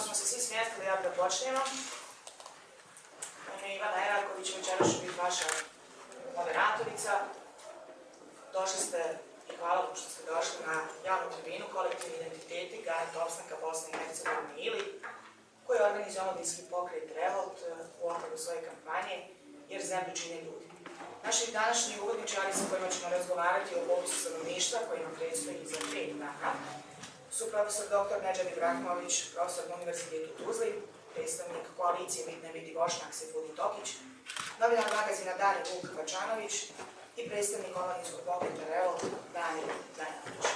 Ako smo se svi smjestili, ja da počnemo. Moje ime je Ivana Eraković, večeras ću biti vaša moderatorica. Došli ste i hvala vam što ste došli na javnu tribinu Kolektivni identiteti, garant opstanka Bosne i Hercegovine ili koji organizuje omladinski pokret Revolt u okviru svoje kampanje Jer zemlju čine ljudi. Naši današnji uvodničari sa kojima ćemo razgovarati o popisu stanovništva koji nam predstoji za 5 dana su profesor dr. Nedžad Ibrahimović, profesor na Univerzitetu u Tuzli, predstavnik koalicije Ne vidi Bošnjak Sejfudin Tokić, novinar magazina Dani Vuk Kačanović i predstavnik omladinskog pokreta Revolt Dani Dajanović.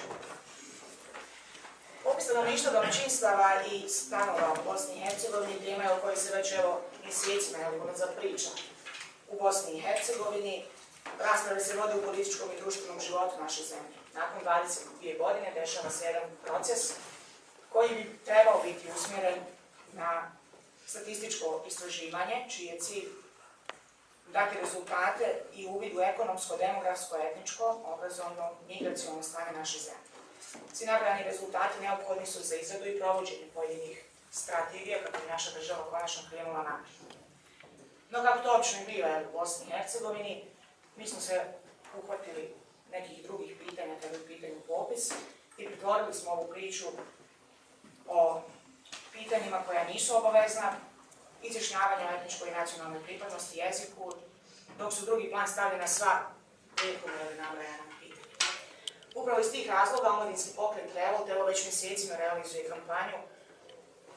Popis stanovništva, domaćinstava i stanova u Bosni i Hercegovini tema je o kojoj se već mjesecima priča. U Bosni i Hercegovini rasprave se vode u političkom i društvenom životu naše zemlje. Nakon 22 godine dešava se jedan proces koji bi trebao biti usmjeren na statističko istraživanje, čiji je cilj dati rezultate i uvid u ekonomsko, demografsko, etničko, obrazovno, migraciono stanje naše zemlje. Svi nabrani rezultati neophodni su za izradu i provođenje pojedinih strategija kako bi naša država konačno krenula naprijed. No kako to obično i biva u Bosni i Hercegovini, mi smo se uhvatili nekih drugih pitanja kada je u pitanju popis i pretvorili smo ovu priču o pitanjima koja nisu obavezna, izjašnjavanja o etničkoj i nacionalnoj pripadnosti jeziku, dok su drugi plan stavljena sva prethodna ili nabrajana pitanja. Upravo iz tih razloga omladinski pokret Revolt već mjesecima realizuje kampanju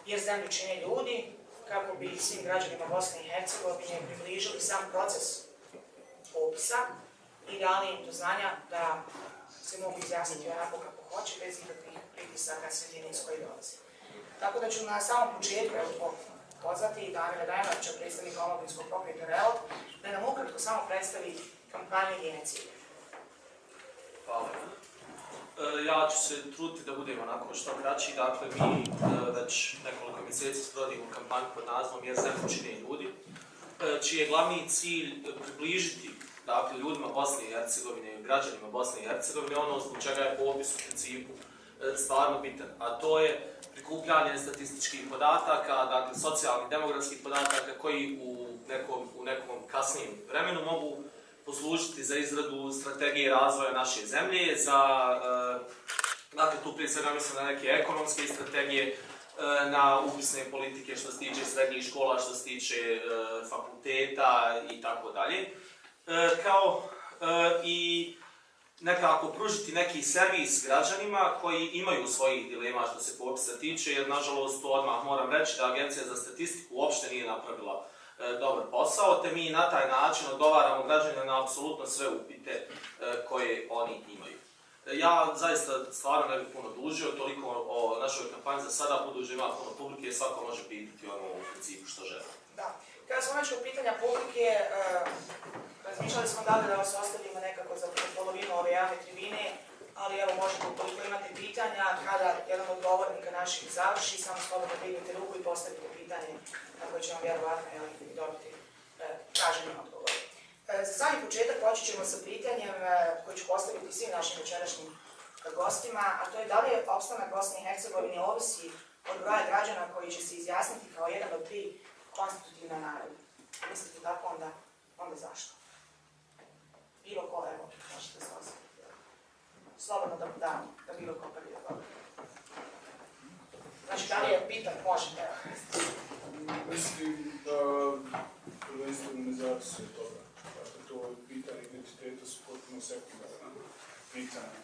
Jer zemlju čine ljudi, kako bi svim građanima Bosne i Hercegovine približili sam proces popisa i dali im do znanja da se mogu izjasniti onako kako hoće, bez ikakvih pritisaka sredine iz koje dolaze. Tako da ću na samom početku pozvati i Damira Dajanovića, predstavnika omladinskog pokreta Revolt, da nam ukratko samo predstavi kampanju i njene cilje. Hvala. Ja ću se truditi da budem onako što kraći. Dakle, mi već nekoliko mjeseci sprovodimo kampanju pod nazivom Jer zemlju čine ljudi, čiji je glavni cilj približiti ljudima Bosne i Hercegovine, građanima Bosne i Hercegovine, ono zbog čega je popis u principu stvarno bitan, a to je prikupljanje statističkih podataka, dakle socijalnih, demografskih podataka koji u nekom kasnijem vremenu mogu poslužiti za izradu strategije razvoja naše zemlje, dakle tu prije svega mislim na neke ekonomske strategije, na upisne politike što se tiče srednjih škola, što se tiče fakulteta i tako dalje, kao i nekako pružiti neki servis građanima koji imaju svojih dilema što se popisa tiče, jer nažalost to odmah moram reći da Agencija za statistiku uopšte nije napravila dobar posao, te mi na taj način odgovaramo građanima na apsolutno sve upite koje oni imaju. Ja zaista stvarno ne bih puno dužio, toliko o našoj kampanji za sada, budući ima puno publike, svako može pitati ono u principu što želi. Da. Kada smo već u pitanja publike, razmišljali smo da vas ostavimo nekako za polovinu ove javne tribine, ali evo možete ukoliko imate pitanja, kada jedan od govornika naših završi, samo slobodno dignite ruku i postavite pitanje na koje ćemo vjerovatno dobiti traženi odgovor. Za sami početak počet ćemo sa pitanjem koje ću postaviti svim našim večerašnjim gostima, a to je da li je opstanak Bosne i Hercegovine ovisi od broja građana koji će se izjasniti kao jedan od 3 konstitutivna naroda. Mislite tako, onda zašto? Bilo ko, evo, možete se osjetiti. Slobodno da bilo ko prvi da govori. Znači, da li je pitan, možete, evo. Mislim da prvenstveno ne zavisi od toga. Dakle, to pitanje identiteta su potpuno sekundarna pitanja.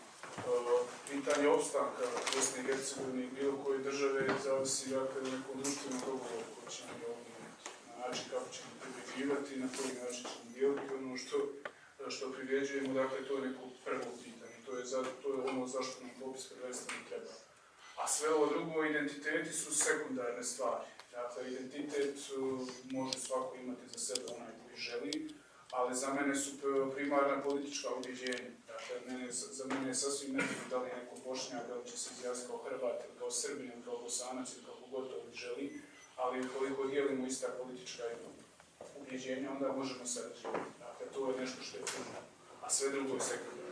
Pitanje opstanka Bosne i Hercegovine i bilo koje države zavisi od nekog društvenog dogovora koji ćemo ovdje imati. Na način kako ćemo privređivati, na koji način ćemo dijeliti ono što privređujemo, dakle to je neko prvo pitanje. To je ono zašto nam popis prvenstveno treba. A sve ovo drugo, identiteti su sekundarne stvari. Dakle, identitet može svako imati za sebe onaj koji želi, ali za mene su primarna politička ubjeđenja. Dakle, za mene je sasvim nebitno da li je neko Bošnjak, da li će se izjasniti kao Hrvat, ili kao Srbin, ili kao Bosanac, ili kako god to želi, ali ukoliko dijelimo ista politička ubjeđenja, onda možemo sarađivati. Dakle, to je nešto što je puno, a sve drugo je sekundarno.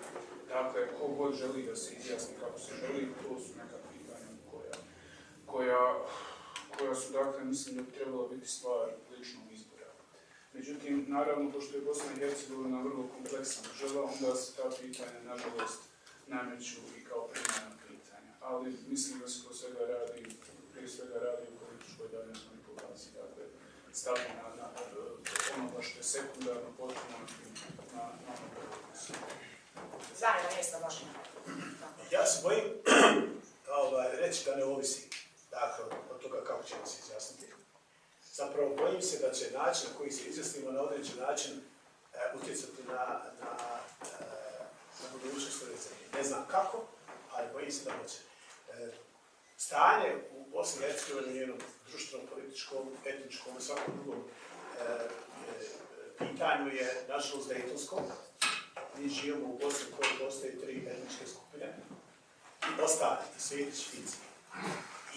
Dakle, ko god želi da se izjasni kako se želi, to su neka pitanja koja koja su, dakle, mislim da bi trebala biti stvar ličnog izbora. Međutim, naravno, pošto je Bosna i Hercegovina vrlo kompleksan država, onda se ta pitanja, nažalost, nameću i kao primarna pitanja. Ali mislim da se prije svega radi o političkoj daljnoj manipulaciji, dakle, stavlja na onoga što je sekundarno, potpuno na ono politiku. Zamjena mjesta može. Ja se bojim reći da ne ovisi, dakle, od toga kako ćemo se izjasniti. Zapravo bojim se da će način na koji se izjasnimo na određen način utjecati na budućnost ove zemlje. Ne znam kako, ali bojim se da hoće. Stanje u Bosni i Hercegovini, njenom društvenom, političkom, etničkom i svakom drugom pitanju je, nažalost, dejtonsko. Mi živimo u Bosni u kojoj postoje 3 etničke skupine i ostali, i Svijetić, Finci.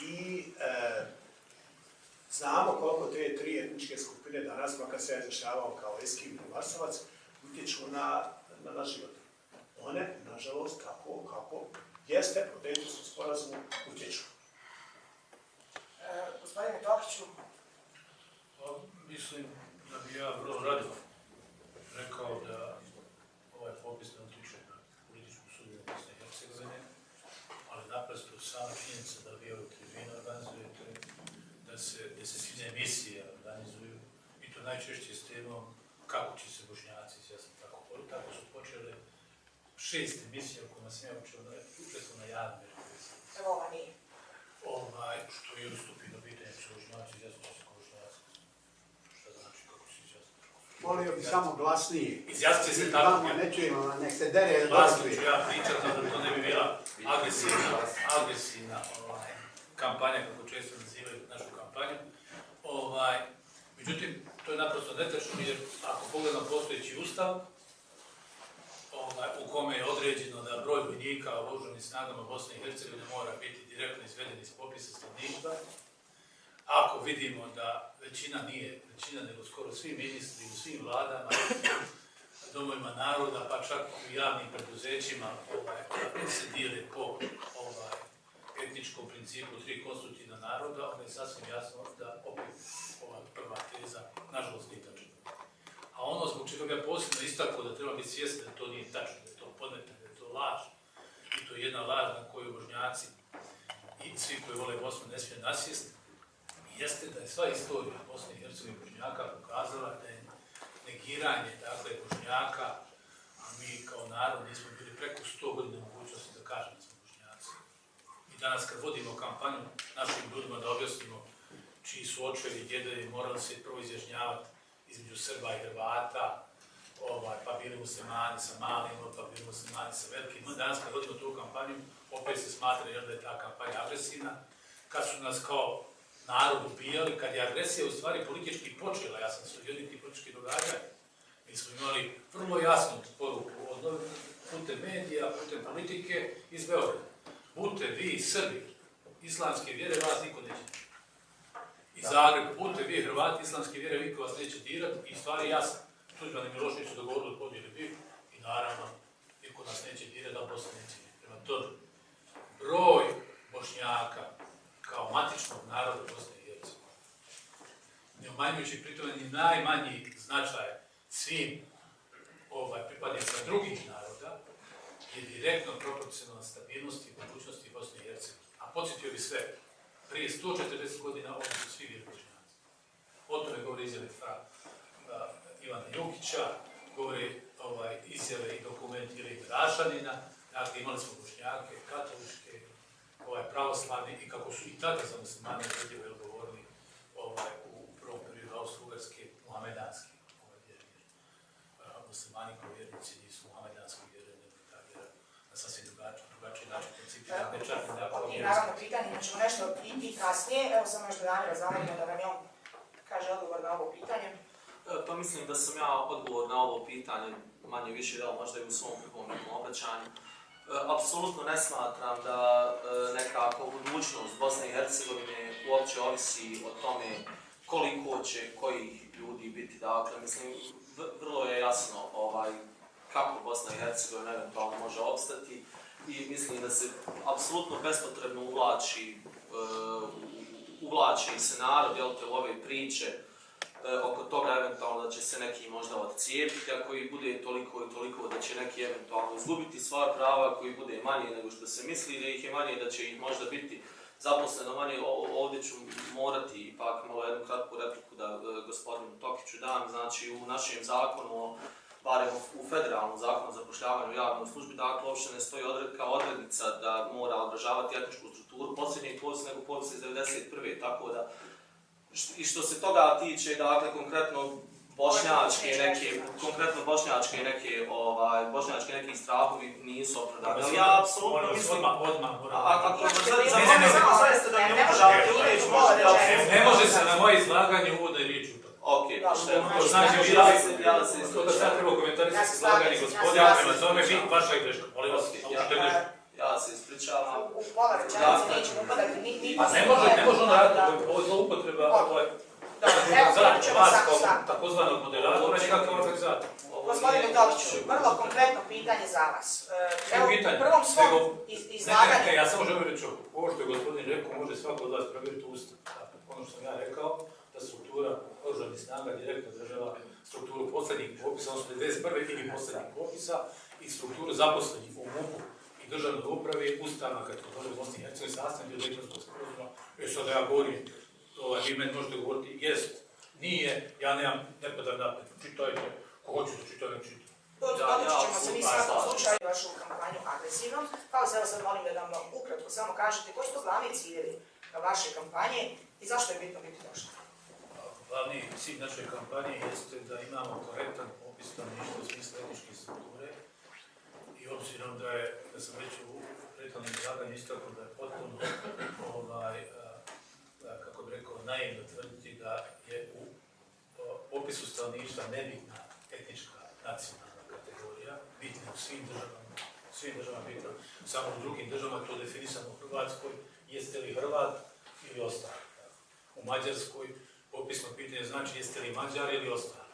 I znamo koliko te 3 etničke skupine danas, makar se ja izrašavao kao Eskim i Varsovac, utječu na naš život. One, nažalost, kako jeste, po Dejtonskom sporazumu utječu. Gospodine Tokiću. Mislim da bi ja vrlo rado rekao da ovaj popis ne utječe na političku sudbinu Bosne i Hercegovine, ali naprosto sama činjenica da vi ovu tribinu organizujete, da se svine emisije organizuju, i to najčešće s temom kako će se Bošnjaci izjasniti tako su počele 6 emisija u kojima sam ja učestvovao na javnoj televiziji. Evo ova nije. Što je stupidno pitanje, će Bošnjaci izjasniti se kao Bošnjaci. Šta znači kako se izjasniti? Molio bi samo glasnije. Izjasnite se tako. Ne čujemo, nek se dere. Glasno ću ja pričati, da to ne bi bila agresivna kampanja, kako često nazivaju našu kampanju. Međutim, to je naprosto netačno, jer ako pogledamo postojeći ustav, u kome je određeno da broj vojnika u oružanim snagama Bosne i Hercegovine mora biti direktno izveden iz popisa stanovništva, ako vidimo da većina nije većina, nego skoro svi ministri u svim vladama, domovima naroda, pa čak u javnim preduzećima se dijele po etničkom principu 3 konstitutivna naroda, onda je sasvim jasno da opet ova prva teza, nažalost, nije tačna. A ono zbog čega ga posebno istaklo da treba biti svjesni da to nije tačno, da je to podmetanje, da je to laž. I to je jedna laž na koju Bošnjaci i svi koji vole Bosnu ne smije nasjesti, jeste da je sva istorija Bosne i Hercegovine Bošnjaka pokazala da je negiranje, dakle, Bošnjaka, a mi kao narod nismo bili preko 100 godina mogućnosti da kažemo da smo Bošnjaci. I danas kad vodimo kampanju našim ljudima da objasnimo čiji su očevi i djedovi morali se prvo izjašnjavati između Srba i Hrvata, pa bili muslimani sa malim, pa bili muslimani sa velikim. Danas kad vodimo tu kampanju, opet se smatra da je ta kampanja agresivna. Kad su nas kao narod ubijali, kad je agresija u stvari politički počela, ja sam sudionik tih političkih događanja, mi smo imali vrlo jasnu poruku od putem medija, putem politike iz Beograda. Budite vi Srbi, islamske vjere, vas niko neće. I Zagreb, budite vi Hrvati, islamske vjere, niko vas neće dirati, i stvari jasno. Tuđman i Milošević su dogovorili podijeli BiH i naravno niko nas neće dirati, da Bosna neće dirati. Prema tome, broj Bošnjaka kao matičnog naroda Bosne i Hercegovine, ne umanjujući pritome ni najmanji značaj svim pripadnicima drugih naroda, je direktno proporcionalna stabilnosti i budućnosti Bosne i Hercegovine. A podsjetio bi sve, prije 140 godina ovdje su svi bili Bošnjaci. O tome govori izjave Ivana Jukića, govore izjave i dokumenti Ilije Rašanina. Dakle, imali smo Bošnjake, katoličke, pravoslavni, i kako su i tada za muslimane predjeve govorili u prvom periodu Austro-Ugarske, muhamedanski vjeri. Muslimani kao vjernici nisu muhamedanski vjeri, nego ta vjera na sasvim drugačiji način principira. I naravno pitanje, ćemo nešto i kasnije, evo samo još da Damira zamolimo da nam je on kaže odgovor na ovo pitanje. Pa mislim da sam ja odgovor na ovo pitanje manje više dao možda i u svom prvom obraćanju. Apsolutno ne smatram da nekako budućnost Bosne i Hercegovine uopće ovisi o tome koliko će kojih ljudi biti. Dakle, mislim, vrlo je jasno kako Bosna i Hercegovina eventualno može opstati i mislim da se apsolutno bespotrebno uvlači uvlači se narod, jel te, u ove priče oko toga eventualno da će se neki možda odcijepiti, ako ih bude toliko i toliko da će neki eventualno izgubiti svoja prava, ako ih bude manje nego što se misli, da ih je manje, da će ih možda biti zaposleno manje. Ovdje ću morati ipak malo jednu kratku repliku da gospodinu Tokiću dam. Znači u našem zakonu, barem u federalnom zakonu o zapošljavanju u javnoj službi, dakle uopšte ne stoji kao odrednica da mora odražavati etničku strukturu posljednjeg popisa nego popisa iz 1991. Tako da, i što se toga tiče, dakle konkretno bošnjačke neki strahovi nisu opravdani. Ali ja apsolutno mislim... Ne može se na moje izlaganje uvoda i riječ utak. Ok, znači, ja se to da sad treba komentarisati izlaganje gospodina, prema tome vi vaša greška. Molim vas, naučite grešku. Ja se ispričavam. U pola rečenice nećemo upadati ni... A ne može on raditi, ovo je zloupotreba, vas kao takozvanog moderatora i kakav organizator. Gospodine Tokiću, vrlo konkretno pitanje za vas. Evo, u prvom svom izlaganju... Ja samo želim reći ovo što je gospodin rekao, može svako od vas provjeriti ustav. Ono što sam ja rekao, da struktura oružanih snaga direktno održava strukturu posljednjih popisa, odnosno 91. ili posljednjih popisa i strukturu zaposlenih u MUP-u i državnoj upravi, ustavna kategorija u Bosni i Hercegovini, sastavni dio Dejtonskog sporazuma. Sad ja govorim, vi meni možete govoriti, jest, nije, ja ne padam napred, čitajte, ko hoće da čita, ne čita. Dotići ćemo se mi svakom slučaju vašu kampanju agresivnom, pa vas evo sad molim da nam ukratko samo kažete koji su to glavni ciljevi vaše kampanje i zašto je bitno biti došli? Glavni cilj naše kampanje jeste da imamo korektan popis stanovništva u smislu etničke strukture i obzirom da sam već u prethodnom izlaganju istakao da je potpuno kako bih rekao, naivno tvrditi da je u popisu stanovništva nebitna etnička nacionalna kategorija, bitna u svim državama bitna, samo u drugim državama to definisano u Hrvatskoj, jeste li Hrvat ili ostali. U Mađarskoj popisno pitanje znači jeste li Mađar ili ostali.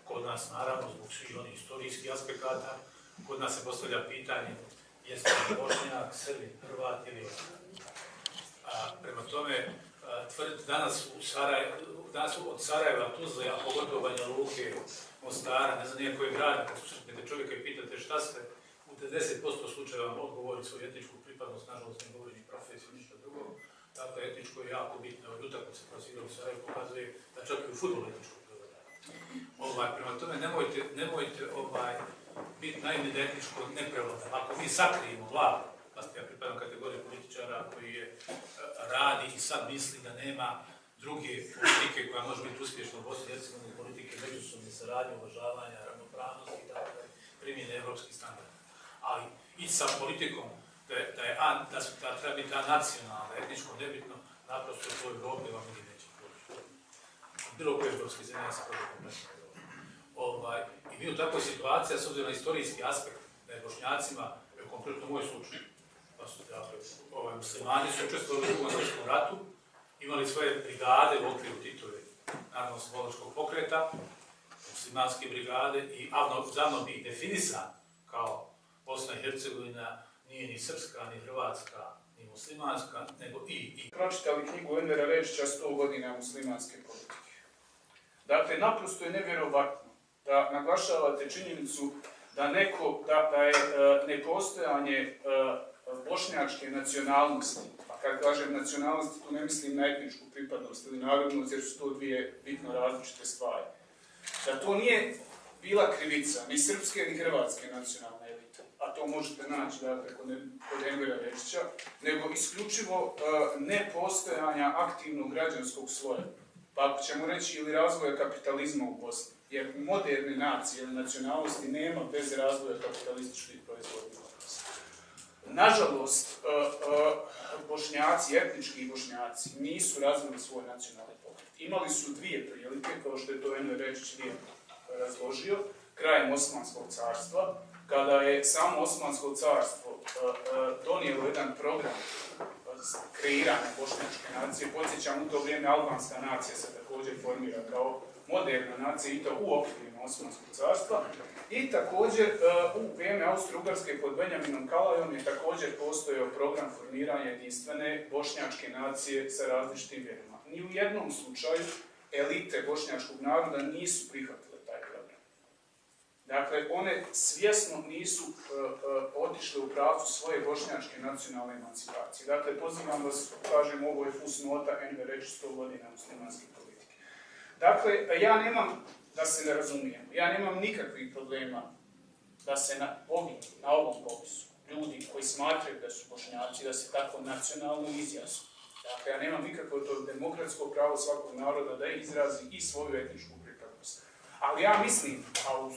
Kod nas, naravno, zbog svih onih istorijskih aspekata, kod nas se postavlja pitanje jeste li Bošnjak, Srbin, Hrvat ili ostali. Prema tome, danas od Sarajeva, Tuzle, a pogotovo Banja Luke, Mostara, ne znam nijako je grad, kad slušate čovjeka i pitate šta ste, u 90% slučajeva vam odgovori svoju etničku pripadnost, nažalost ne govori ni profesiju, ništa drugo. Dakle, etničko je jako bitno, od utakmice koja se igra u Sarajevu pokazuje da čak i u fudbalu etničko prevladava. Prema tome, nemojte biti naivni da etničko ne prevladava. Ako mi sakrijemo glavu, ja pripadam kategoriju političara koji radi i sad misli da nema druge politike koja može biti uspješna u Bosni i Hercegovini, politike međusobne saradnje, uvažavanja, ravnopravnosti i tako da primjene evropskih standarda. Ali ići sa politikom da treba biti nacionalna, etničko nebitno, naprosto u svojoj Evropi vam ili neće poći. Bilo koje evropske zemlje se prođe kompletno. I mi u takvoj situaciji, s obzirom na istorijski aspekt, da je Bošnjacima, konkretno moj slučaj, muslimani su učestvovali u Drugom svjetskom ratu, imali svoje brigade u okviru Titove narodno-oslobodilačkog pokreta, muslimanske brigade i zavno bi ih definisan kao Bosna i Hercegovina nije ni srpska, ni hrvatska, ni muslimanska, nego i. Pročitali knjigu Envera Rečića 100 godina muslimanske politike. Dakle, naprosto je nevjerovatno da naglašavate činjenicu da je nepostojanje bošnjačke nacionalnosti, a kad kažem nacionalnosti, tu ne mislim na etničku pripadnost ili narodnost, jer su to dvije bitno različite stvari. Da to nije bila krivica ni srpske ni hrvatske nacionalne elite, a to možete naći dakle, kod Envera Rečića, nego isključivo nepostojanja aktivnog građanskog sloja. Pa ako ćemo reći ili razvoja kapitalizma u Bosni, jer moderne nacije ili nacionalnosti nema bez razvoja kapitalističkih proizvodnih odnosa. Nažalost, Bošnjaci, etnički Bošnjaci, nisu razvili svoj nacionalni pokret. Imali su dvije prilike, kao što je to Enver Rečić lijepo razložio, krajem Osmanskog carstva, kada je samo Osmansko carstvo donijelo jedan program kreiranja bošnjačke nacije. Podsjećam, u to vrijeme albanska nacija se također formira kao moderna nacija i to u okvirima Osmanskog carstva. I također u vrijeme Austro-Ugarske pod Benjaminom Kalajom je također postojao program formiranja jedinstvene bošnjačke nacije sa različitim vjerama. Ni u jednom slučaju elite bošnjačkog naroda nisu prihvatile taj program. Dakle, one svjesno nisu otišle u pravcu svoje bošnjačke nacionalne emancipacije. Dakle, pozivam vas, kažem, ovo je fusnota reći 100 godina muslimanske politike. Dakle, ja nemam, da se ne razumijemo, ja nemam nikakvih problema da se na ovom popisu ljudi koji smatraju da su Bošnjaci, da se tako nacionalno izjasnu. Dakle, ja nemam nikakvo to demokratsko pravo svakog naroda da izrazi i svoju etničku pripadnost. Ali ja mislim, a u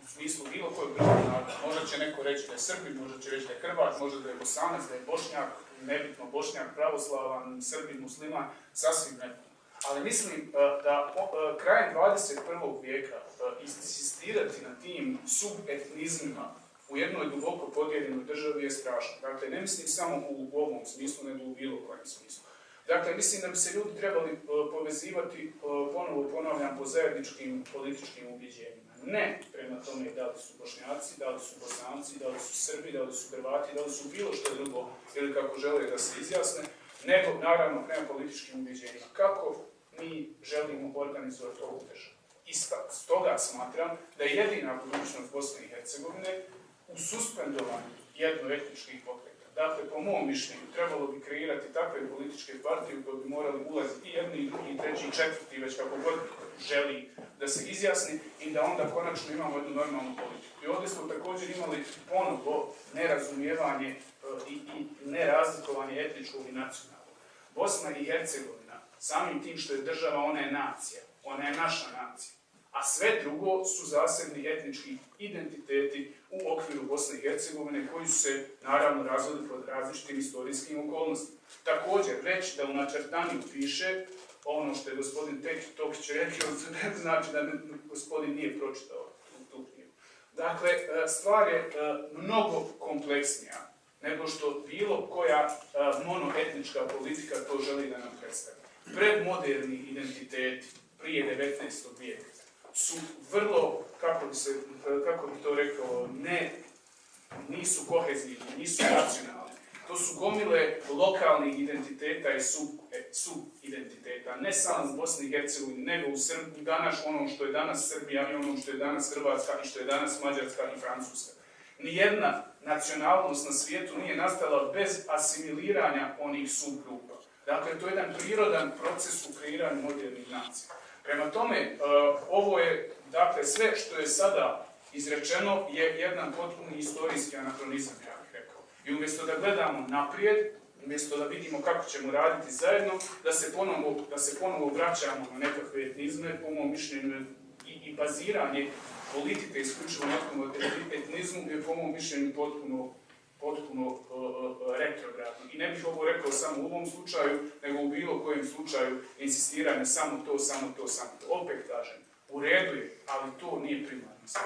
smislu bilo kojeg drugog naroda, možda će neko reći da je Srbin, možda će reći da je Hrvat, možda da je Bosanac, da je Bošnjak, nebitno Bošnjak, pravoslavan, Srbin, musliman, sasvim nebitno. Ali mislim da krajem 21. vijeka insistirati na tim subetnizmima u jednoj duboko podijeljenoj državi je strašno. Dakle, ne mislim samo u ovom smislu, nego u bilo kojem smislu. Dakle, mislim da bi se ljudi trebali povezivati, ponovo ponavljam, po zajedničkim političkim ubjeđenjima. Ne prema tome da li su Bošnjaci, da li su Bosanci, da li su Srbi, da li su Hrvati, da li su bilo što drugo ili kako žele da se izjasne, nego naravno prema političkim ubjeđenjima. Kako mi želimo organizovati ovu državu. I stoga smatram da je jedina budućnost Bosne i Hercegovine u suspendovanju jednoetničkih pokreta. Dakle, po mom mišljenju, trebalo bi kreirati takve političke partije u koje bi morali ulaziti i jedni, i drugi, i treći, i četvrti, već kako god želi da se izjasni i da onda konačno imamo jednu normalnu politiku. I ovdje smo također imali ponovo nerazumijevanje i nerazlikovanje etničkog i nacionalnog. Bosna i Hercegovina, samim tim što je država, ona je nacija, ona je naša nacija. A sve drugo su zasebni etnički identiteti u okviru Bosne i Hercegovine koji su se naravno razvili pod različitim istorijskim okolnostima. Također, reći da u načrtanju piše ono što je gospodin Tokić rekao, znači da gospodin nije pročitao tu knjigu. Dakle, stvar je mnogo kompleksnija nego što bilo koja monoetnička politika to želi da nam predstavi. Predmoderni identiteti prije 19. vijeka su vrlo, kako bi to rekao, nisu kohezivni, nisu nacionalni. To su gomile lokalnih identiteta i subidentiteta, ne samo u Bosni i Hercegovini, nego u ono što je danas Srbija i ono što je danas Hrvatska i što je danas Mađarska i Francuska. Nijedna nacionalnost na svijetu nije nastala bez asimiliranja onih subgrupa. Dakle, to je jedan prirodan proces u kreiranju modernih nacija. Prema tome, ovo je, dakle, sve što je sada izrečeno je jedan potpuni istorijski anahronizam, ja bih rekao. I umjesto da gledamo naprijed, umjesto da vidimo kako ćemo raditi zajedno, da se ponovo vraćamo na nekakve etnizme, po mom mišljenju i baziranje politike isključivo na etnizmu je po mom mišljenju potpuno retrogradno. I ne bih ovo rekao samo u ovom slučaju, nego u bilo kojem slučaju insistiranje samo to. Opet kažem, u redu je, ali to nije primarna stvar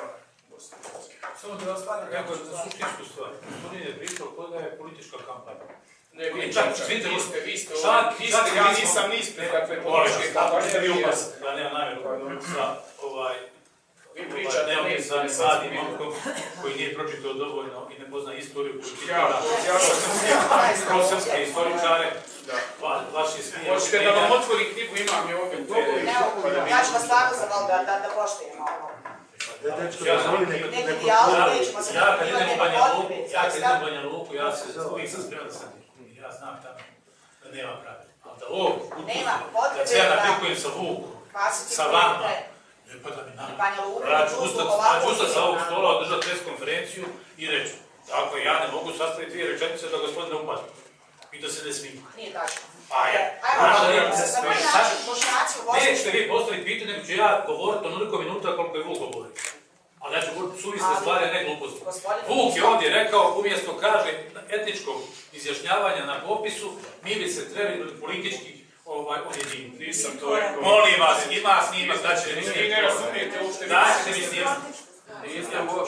Bosne i Hercegovine. Samo da vas stvari neko za suštinsku stvar. Gospodin je pričao kod da je politička kampanja. Ne, vi ste ja nisam ispred takve političke kampanje. Ja nemam namjeru sa Vi pričate sa mladim momkom koji nije pročitao dovoljno i ne pozna istoriju političara, srpske istoričare, vaši smije. Hoćete da vam otvori knjigu, imam je ovdje. Ja ću vas stvarno zavoliti da poštujemo ovo. Neki dijalog nećemo se ja kad idem u Banja Luku, ja se uvijek sam spreman da sam ti. Ja znam tamo da nema pravila. Ali da ovo putu, da se ja napikujem sa Vukom, sa vama, ne pada mi naravno. Ja ću ustati sa ovog stola, održati pres konferenciju i reći, dakle, ja ne mogu sastaviti 2 rečenice da gospodine upadne. I da se ne smiju. Nije tačno. Nećete vi postaviti pitanje, nego ću ja govoriti onoliko minuta koliko je Vuk govori. Ali ja ću govoriti suvisle stvari, a ne gluposti. Vuk je ovdje rekao, umjesto kaže etničkog izjašnjavanja na popisu, mi bi se trebali politički odjediniti. Nisam to rekao. Molim vas, ima snimak, da će mi Vi ne razumijete uopšte. Dajte mi snimak.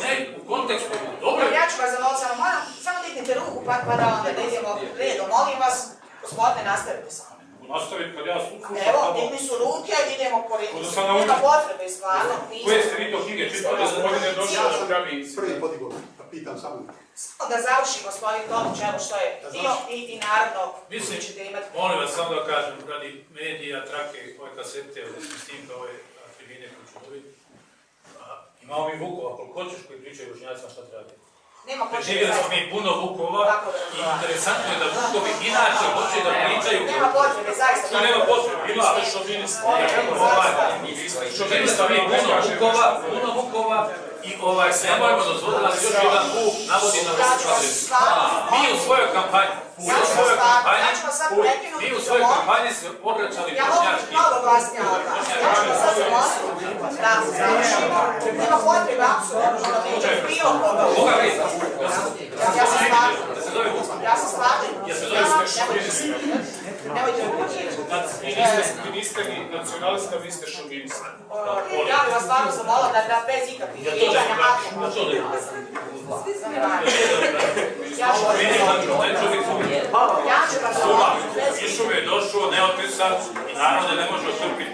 Ne, u kontekstu. Dobro. Ja ću vas zavoliti, samo moram, samo dignite ruku pa da onda idemo redom. Molim vas, gospodine, nastavite samo. nastaviti kad ja slušam Evo, tamo. digli su ruke, idemo po redu. Onda sam na Nema ulici. potrebe, stvarno. Koje ste vi to knjige čitali? Gospodin je došao Ja da sam pravi prvi podigao, pa pitam samo. Samo da završi gospodin Tomić, evo što je htio i naravno Mislim, ćete imati... molim vas samo da kažem, radi medija, trake, ove kasete, snimka ove tribine koje ću dobiti. Imamo mi Vukova, koliko hoćeš koji pričaju Bošnjacima šta treba biti. Nema potrebe Preživjeli smo zaista. mi puno Vukova Tako da i razgovaramo. interesantno je da Vukovi inače hoće da pričaju. Nema potrebe, zaista. Što nema potrebe, ima. Čovjeli smo mi puno Vukova i nemojmo dozvoliti da se još jedan Vuk navodi na mi u svojoj kampanji, se obraćali Ja mogu biti malo glasnija od vas. Ja ću vas sad zamoliti da se završimo. Nema potrebe, apsolutno, da vidite bilo koga. Koga vi? Ja sam slažem. Da se zove Vuk. Ja sam slažem. Ja se zove Nemojte upućiti. Vi niste ni nacionalista, vi ste šovinista. Ja bih vas stvarno zamolila da bez ikakvih vrijeđanja Ja to ne Ja ću vas zamoliti. Išuv je došao, neotpisan i naravno da ne može otrpiti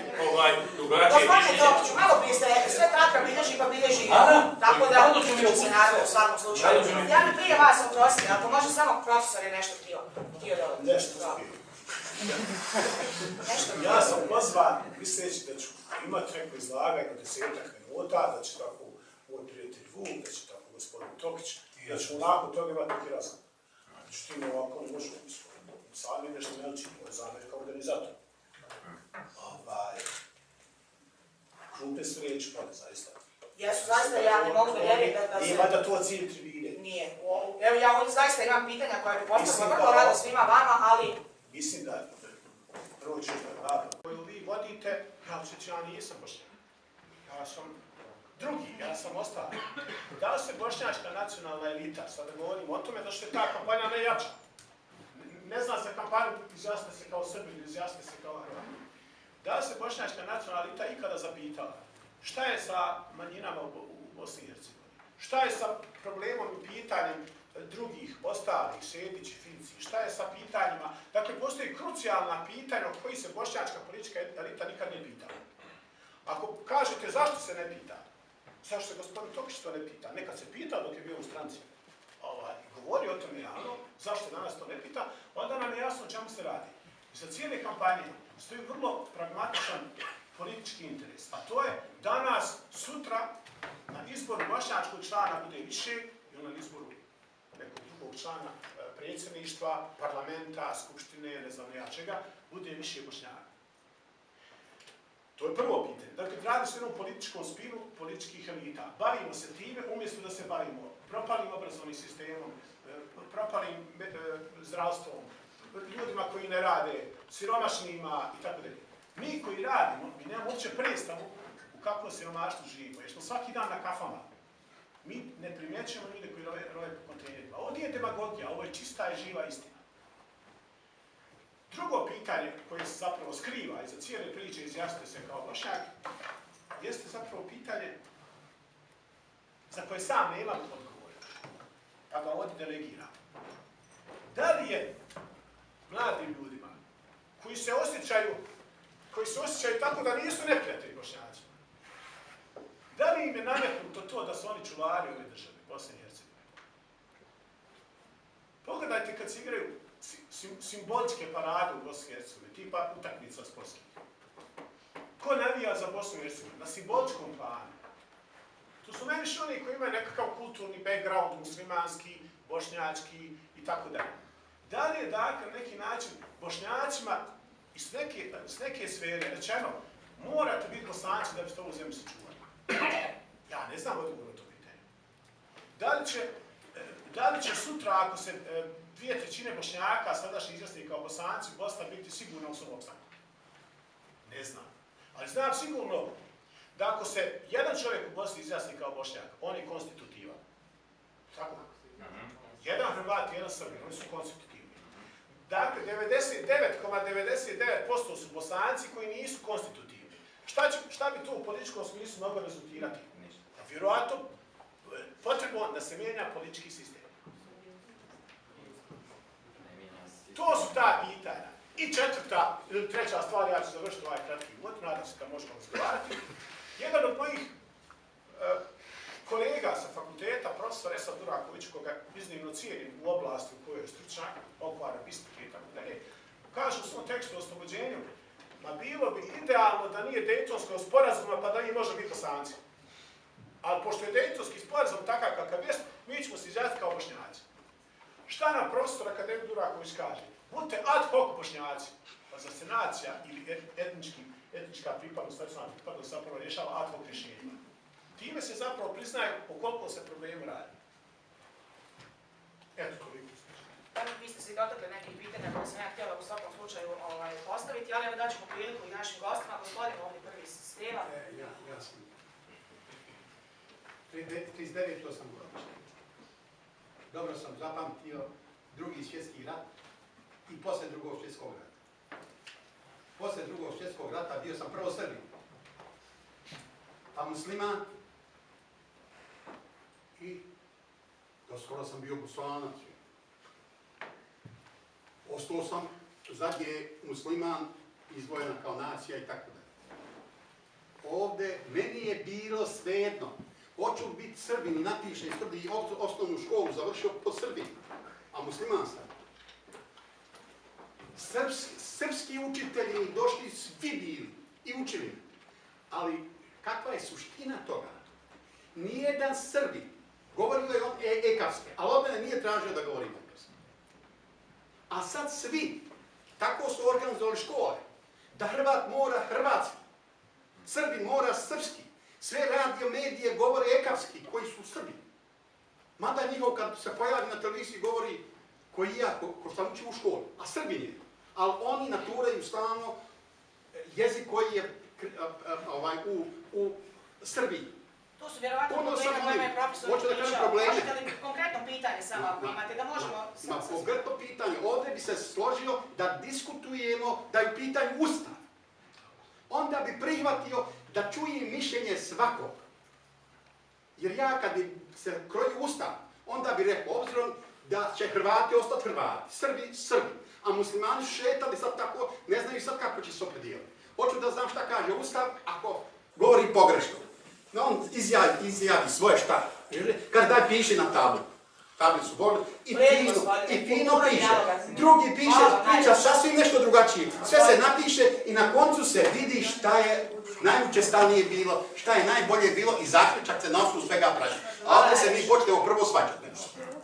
drugačije Gospodine mišljenje. Tomiću, malo prije ste rekli, sve traka bilježi pa bilježi i ovo. Tako da, ću se naravno u svakom slučaju. Ja bih prije vas oprostiti, ako može samo profesor je nešto htio dodati. Nešto spio. Ja sam pozvan, misleći da ću imati neko izlaganje od 10-ak minuta, da će tako moj prijatelj Vuk, da će tako gospodin Tokić, da ću nakon toga imati neki razgovor. Međutim, ovako ne možemo misliti. Sami nešto ne učinu, ovo je zamjer kao organizator. Krupne su riječi, pa zaista. Jesu, zaista, ja ne mogu da vjerujem da se... Nije valjda to cilj tribine. Nije. Evo, ja ovdje zaista imam pitanja koja bi postavila vrlo rado svima vama, ali... Mislim da prvo ću da rado. Koju vi vodite, ja ću ja nisam Bošnjak. Ja sam drugi, ja sam ostao. Da li se bošnjačka nacionalna elita, sada govorim o tome da što je ta kampanja najjača. Ne zna se kampanju, izjasne se kao Srbi, izjasne se kao Hrvati. Da li se bošnjačka nacionalna elita ikada zapitala šta je sa manjinama u Bosni i Hercegovini? Šta je sa problemom i pitanjem drugih, ostalih, Šedići, Finci? Šta je sa pitanjima? Dakle, postoji krucijalna pitanja o koji se bošnjačka politička elita nikad ne pitala. Ako kažete zašto se ne pita, zašto se gospodin Tokić to ne pita? Nekad se pita dok je bio u stranci. Govori o tome javno, zašto danas to ne pita, onda nam je jasno o čemu se radi. I za cijele kampanje stoji vrlo pragmatičan politički interes, a to je danas, sutra, na izboru bošnjačkog člana bude više i na izboru nekog drugog člana predsjedništva, parlamenta, skupštine, ne znam ja čega, bude više Bošnjaka. To je prvo pitanje. Dakle, radi se o jednom političkom spinu političkih elita. Bavimo se time umjesto da se bavimo propalim obrazovnim sistemom, propalim zdravstvom, ljudima koji ne rade, siromašnima itd. Mi koji radimo, mi nemamo uopće predstavu u kakvom siromaštvu živimo, jer smo svaki dan na kafama. Mi ne primjećujemo ljude koji rove po kontejnerima. Ovo nije demagogija, ovo je čista i živa istina. Drugo pitanje koje se zapravo skriva iza cijele priče izjasnite se kao Bošnjak, jeste zapravo pitanje za koje sam nemam odgovor, pa ga ovdje delegiram. Da li je mladim ljudima koji se osjećaju tako da nisu neprijatelji Bošnjaci, da li im je nametnuto to da su oni čuvari ove države, Bosne i Hercegovine? Pogledajte kad se igraju simboličke parade u Bosni i Hercegovini, tipa utakmica sportskih. Ko navija za Bosnu i Hercegovinu? Na simboličkom planu. To su najviše oni koji imaju nekakav kulturni background, muslimanski, bošnjački i tako dalje. Da li je dakle na neki način Bošnjacima iz neke sfere rečeno morate biti Bosanci da biste ovu zemlju sačuvali? Ja ne znam odgovor na to pitanje. Da li će sutra, ako se 2/3 Bošnjaka sadašnji izjasni kao Bosanci, Bosna biti sigurna u svom opstanku? Ne znam. Ali znam sigurno da ako se jedan čovjek u Bosni izjasni kao Bošnjak, on je konstitutivan. Tako? Jedan Hrvat i jedan Srbin, oni su konstitutivni. Dakle, 99,99% su Bosanci koji nisu konstitutivni. Šta bi to u političkom smislu moglo rezultirati? Vjerojatno potrebno da se mijenja politički sistem. To su ta pitanja. I četvrta, ili treća stvar, ja ću završiti ovaj kratki uvod, nadam se da možemo razgovarati. Jedan od mojih kolega sa fakulteta, profesor Esad Duraković, koga iznimno cijenim u oblasti u kojoj je stručnjak, mogu arabistike i tako dalje, kaže u svom tekstu o oslobođenju, ma bilo bi idealno da nije Dejtonskog sporazuma pa da njih može biti Bosanci. Ali pošto je Dejtonski sporazum takav kakav jest, mi ćemo se izjasniti kao Bošnjaci. Šta nam profesor akademik Duraković kaže? Budite ad hoc Bošnjaci, pa za se nacija ili etnička pripadnost, nacionalna pripadnost zapravo rješava ad hoc rješenjima. Time se zapravo priznaje o koliko se problemu radi. Eto, toliko. Vi ste se dotakli nekih pitanja koje sam ja htjela u svakom slučaju postaviti, ali evo daćemo priliku i našim gostima. Gospodin ovdje prvi s lijeva. Ja sam 39 sam godišnji. Dobro sam zapamtio Drugi svjetski rat i poslije Drugog svjetskog rata. Poslije Drugog svjetskog rata bio sam prvo Srbin, pa musliman i doskoro sam bio Bosanac. Ostao sam zadnje musliman, izdvojena kao nacija i tako dalje. Ovdje meni je bilo svejedno. Hoću biti Srbin i napišem Srbiji osnovnu školu, završio po Srbiji, a musliman sam. Srpski učitelji došli svi bili i učili. Ali kakva je suština toga? Nijedan Srbin, govorio je on ekavske, ali od mene nije tražio da govorim ekavske. A sad svi, tako su organizovali škole, da Hrvat mora hrvatski, Srbin mora srpski, sve radio medije govore ekavski, koji su Srbi. Mada njihov kad se pojavi na televiziji govori koji ja, ko sam učio u školi, a Srbin je. Ali oni naturaju stalno jezik koji je u Srbiji. Tu su vjerovatno probleme kojima je profesor pričao. Možete li konkretno pitanje samo ako imate, da možemo... Konkretno pitanje, ovdje bi se složio da diskutujemo da je u pitanju Ustav. Onda bi prihvatio da čujem mišljenje svakog. Jer ja kad bi se krojio Ustav, onda bi rekao, obzirom da će Hrvati ostati Hrvati, Srbi, Srbi, a muslimani su šetali sad tako, ne znaju sad kako će se opredijeliti. Hoću da znam šta kaže Ustav, ako govori pogrešno. On izjavi svoje šta. Kad daj piše na tablu. Tablicu govori i fino piše. Drugi priča sasvim nešto drugačije. Sve se napiše i na koncu se vidi šta je najučestalnije bilo, šta je najbolje bilo i zaključak se na osnovu svega pravi. A ovdje se mi počnemo prvo svađati.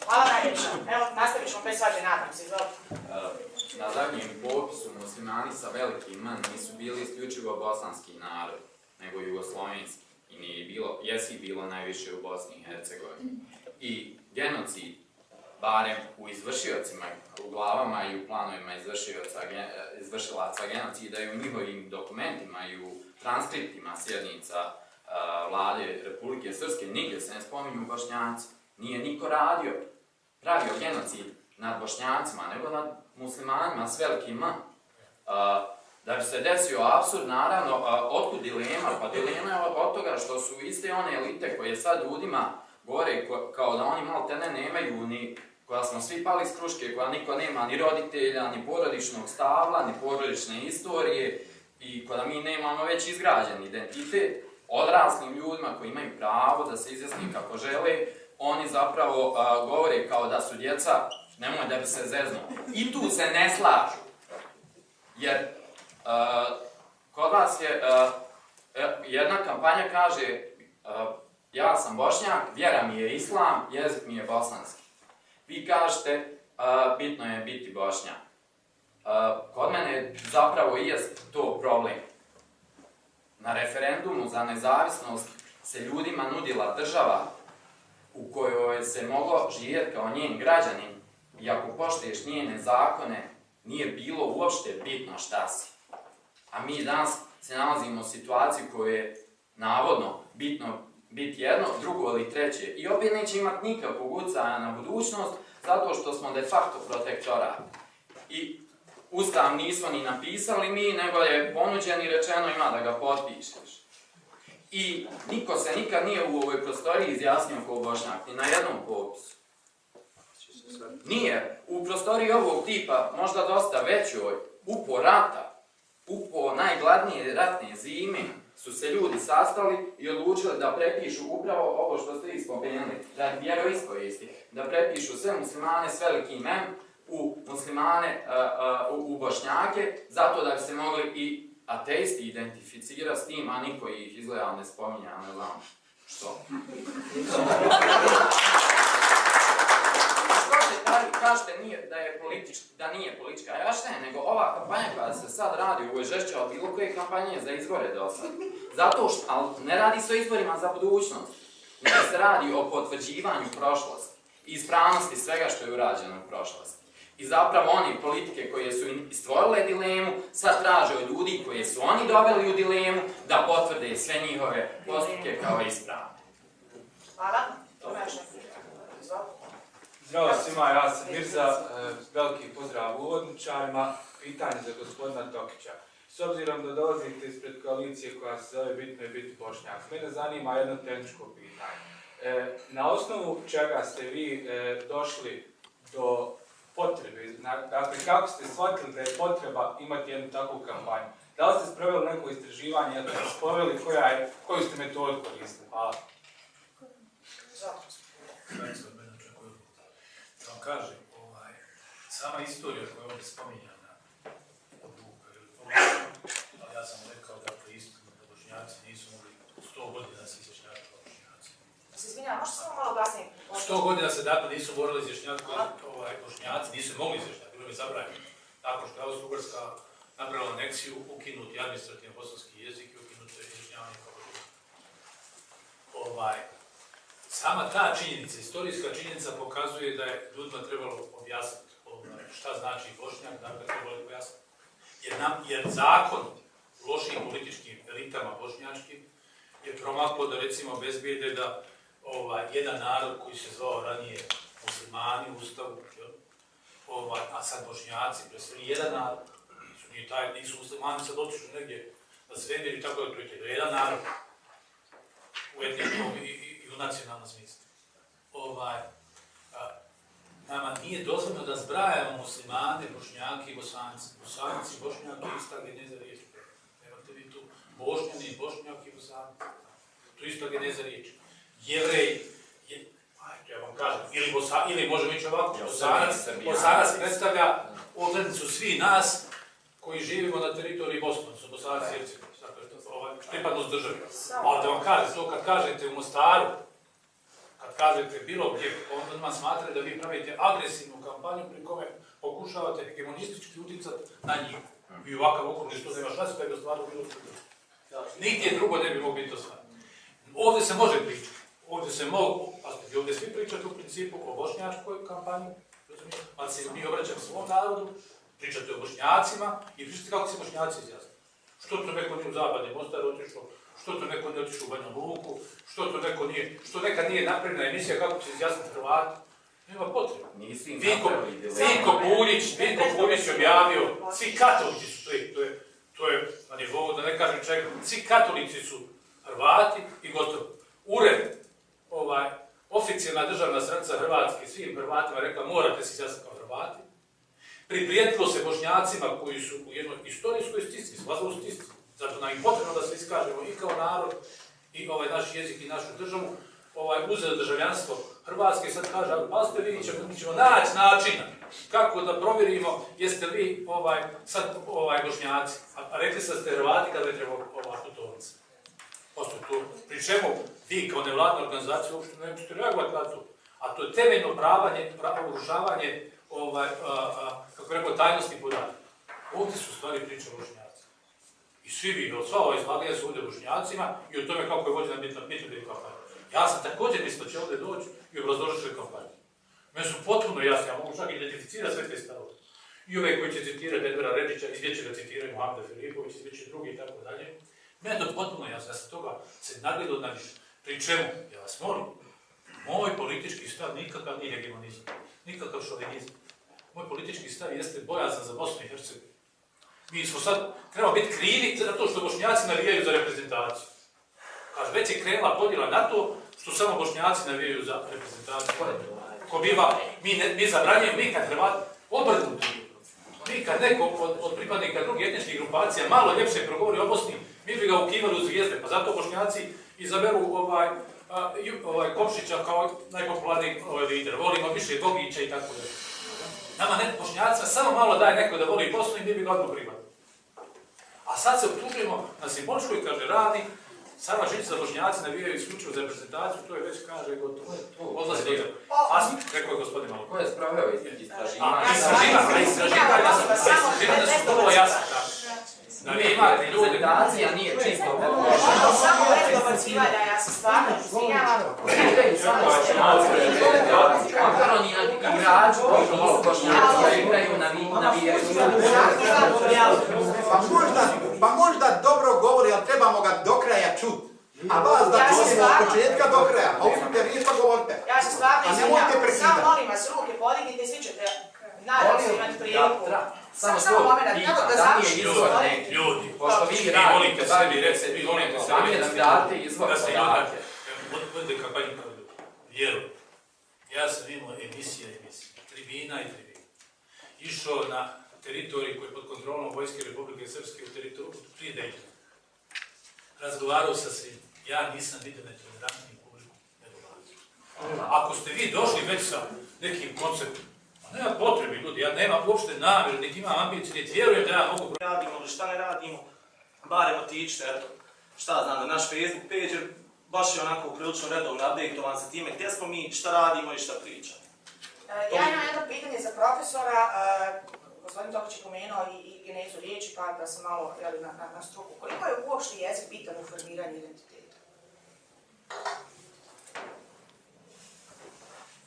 Hvala najljepša. Evo, nastavit ćemo bez svađe, nadam se. Na zadnjem popisu muslimani sa velikim M nisu bili isključivo bosanski narod, nego jugoslovenski. I nije bilo, jesi bilo najviše u Bosni i Hercegovini. I genocid, barem u izvršiocima, u glavama i u planovima izvršilaca genocida i u njihovim dokumentima i u transkriptima sjednica vlade Republike Srpske, nigdje se ne spominju Bošnjaci. Nije niko pravio genocid nad Bošnjacima, nego nad muslimanima s velikim M. Da bi se desio apsurd, naravno, otkud dilema? Pa dilema je od toga što su iste one elite koje sad ljudima govore kao da oni maltene nemaju ni, koja smo svi pali s kruške, koja niko nema ni roditelja, ni porodičnog stabla, ni porodične istorije i koja mi nemamo već izgrađen identitet, odraslim ljudima koji imaju pravo da se izjasni kako žele, oni zapravo govore kao da su djeca, nemoj da bi se zeznu. I tu se ne slažu. Jer kod vas je jedna kampanja kaže ja sam Bošnjak, vjera mi je islam, jezik mi je bosanski. Vi kažete bitno je biti Bošnjak. Kod mene zapravo i jest to problem. Na referendumu za nezavisnost se ljudima nudila država u kojoj se moglo živjeti kao njen građanin i ako poštuješ njene zakone, nije bilo uopšte bitno šta si. A mi danas se nalazimo u situaciji koju je navodno bitno biti jedno, drugo ili treće. I opet neće imati nikakvog utjecaja na budućnost, zato što smo de facto protektorat. I Ustav nismo ni napisali mi, nego je ponuđen i rečeno ima da ga potpišeš. I niko se nikad nije u ovoj prostoriji izjasnio kao Bošnjak, ni na jednom popisu. Nije. U prostoriji ovog tipa, možda dosta većoj, upo rata, upo najgladnije ratne zime, su se ljudi sastali i odlučili da prepišu upravo ovo što ste ispomenuli, da vjeroispovijesti, da prepišu sve muslimane s velikim M u muslimane, u bošnjake, zato da bi se mogli i ateisti identificirati s tim, a niko ih izgleda ne spominja, ne znam što. Kažete da nije politička, ja šta je, nego ova kampanja koja se sad radi, ovo je žešća od bilo koje kampanje za izbore do sad. Zato što, ali ne radi se o izborima za budućnost, nego se radi o potvrđivanju prošlosti i ispravnosti svega što je urađeno u prošlosti. I zapravo oni politike koje su stvorile dilemu, sad traže od ljudi koje su oni doveli u dilemu da potvrde sve njihove postupke kao ispravne. Hvala. Tome još neko. Izvolite. Zdravo svima, ja sam Mirza, veliki pozdrav uvodničarima, pitanje za gospodina Tokića. S obzirom da dolazite ispred koalicije koja se zove Bitno je biti Bošnjak, mene zanima jedno tehničko pitanje. Na osnovu čega ste vi došli do potrebe, dakle kako ste shvatili da je potreba imati jednu takvu kampanju? Da li ste sproveli neko istraživanje, da ste sproveli koju ste metodu koristili? Hvala. Da vam kažem, sama istorija koja je ovdje spominjana od Vuka ili ali ja sam rekao da je istina da Bošnjaci nisu mogli 100 godina se izjašnjavati kao Bošnjaci. Se izvinjam, možete samo malo glasnije? 100 godina se dakle nisu morali izjašnjavati kao Bošnjaci, nisu mogli izjašnjavati, bilo bi zabranjeno. Nakon što je Austro-Ugarska napravila aneksiju, ukinuti administrativno bosanski jezik i ukinuti izjašnjavanje kao Bošnjaci. Sama ta činjenica, istorijska činjenica pokazuje da je ljudima trebalo objasniti šta znači Bošnjak, dakle trebalo pojasniti. Jer zakon u lošim političkim elitama bošnjačkim je promaklo da recimo obezbijede da jedan narod koji se zvao ranije muslimani u Ustavu, a sad Bošnjaci, presveli jedan narod, nisu muslimani sad otišli negdje na svemir i tako da to je jedan narod u etničkom i u nacionalnom smislu. Nama nije dozvoljeno da zbrajamo muslimane, Bošnjaki i Bosanci. Bosanci, Bošnjaki, ista geneza riječi. Nemate vi tu Bošnjani, Bošnjaki i Bosanci. Tu ista geneza riječi. Jevreji, ja vam kažem, ili možemo ići ovako, Bosanac predstavlja oglednicu svi nas koji živimo na teritoriji Bosne, su Bosanac i Hercegovina. Pripadnost državi. Ali da vam kažem, to kad kažete u Mostaru, kad kažete bilo gdje, onda smatra da vi pravite agresivnu kampanju pri kome pokušavate hegemonistički utjecati na njih. Vi ovakav okrugli što nema šta se da bi ostvarilo bilo što. Nigdje drugo ne bi mogli biti ostvariti. Ovdje se može pričati. Ovdje se mogu, pazite, ovdje svi pričate u principu o bošnjačkoj kampanji, ali se mi obraćamo svom narodu, pričate o Bošnjacima i pričate kako se Bošnjaci izjasnili. Što to neko nije u Zapadni Mostar otišlo, što to neko nije otišlo u Banja Luku, što nekad nije napravljena emisija kako će se izjasniti Hrvati. Nema potreba. Vinko Buljić objavio, svi katolici su to je na nivou, da ne kažem čega, svi katolici su Hrvati i gotovo. Ured, oficijalna državna stranica Hrvatske, svim Hrvatima rekla morate se izjasniti kao Hrvati. Priprijetilo se Bošnjacima koji su u jednoj istorijskoj stisci, svazovoj stisci. Zato nam je potrebno da se iskažemo i kao narod, i naš jezik i našu državu, uzeli državljanstvo Hrvatske i sad kaže, ali pazite, mi ćemo naći načina kako da provjerimo jeste li sad Bošnjaci. A rekli ste da ste Hrvati kada ne treba putovnica. Pri čemu vi kao nevladna organizacija uopšte ne možete reagovati na to. A to je temeljno urušavanje kako rekao, tajnosti podataka. Ovdje su stvari priče o Bošnjacima. I svi vi, sva ova izlaganja su ovdje o Bošnjacima i o tome kako je vođena bitna kampanja. Ja sam također mislio da će ovdje doći i obrazložiti kampanju. Mene su potpuno jasni, ja mogu čak identificirati sve te stavove. I ove koji će citirati Edvara Redića, izvjeće da citiraju Mohameda Filipovića, izvjeće drugi i tako dalje. Mene je to potpuno jasno, ja sam toga se nagledao na više. Pri čemu, ja vas molim, moj politički stav nikakav nije hegemonizam, nikakav šovinizam. Moj politički stav jeste bojazan za Bosnu i Hercegovinu. Mi smo sad, trebamo biti krivi zato što Bošnjaci navijaju za reprezentaciju. Kaže, već je krenula podjela na to što samo Bošnjaci navijaju za reprezentaciju. Ko biva, mi zabranjujemo, mi kad Hrvati obrnuti. mi kad neko od pripadnika drugih etničkih grupacija malo ljepše progovori o Bosni, mi bi ga ukivali u zvijezde, pa zato Bošnjaci izaberu Komšića kao najpopularniji lider. Volimo više Dogića i tako dalje. Nama Bošnjaca samo malo daje neko da voli Bosnu i mi bi ga odmah primali. A sad se optužujemo na simboličkoj, kaže, rani, Sava Žica Bošnjaci navijaju isključivo za reprezentaciju, to je već, kaže, gotovo. Odlazi do izra. A rekao je gospodin malo. Ko je spravio istraživanje? Istraživanja su vrlo jasne. Imate reprezentacija, nije čisto. Samo bez dobacivanja, ja se stvarno izvinjavam. Makar oni igrači koji nisu Bošnjaci, igraju navijaju. Pa možda dobro govori, ali trebamo ga do kraja čuti. A vas da čujemo od početka do kraja. A uzmite riječ pa govorite. Ja se stvarno izvinjavam. Samo molim vas, ruke podignite i svi ćete nadam se imati priliku. Samo moment, kako da završim Ljudi, pošto vi volite sebi, recite, vi volite sebi, da mi date izvor podatke. Budete kampanju kao ljudi. Vjerujem. Ja sam imao emisija, tribina i tribina. Išao na teritoriji koji je pod kontrolom Vojske Republike Srpske u teritoriju prije Dejtona. Razgovarao sa svim. Ja nisam vidio netolerantniju publiku nego vas. Ako ste vi došli već sa nekim konceptom, nema potrebe, ljudi, ja nemam uopšte namjeru, niti imam ambiciju, niti vjerujem da ja mogu... Radimo ili šta ne radimo, barem otičite, eto, šta znam, na naš Facebook page, jer baš je onako prilično redovno update-ovan sa time gdje smo mi, šta radimo i šta pričamo. Ja imam jedno pitanje za profesora, gospodin Tokić je pomenuo i genezu riječi, pa da sam malo na struku. Koliko je uopšte jezik bitan u formiranju identiteta?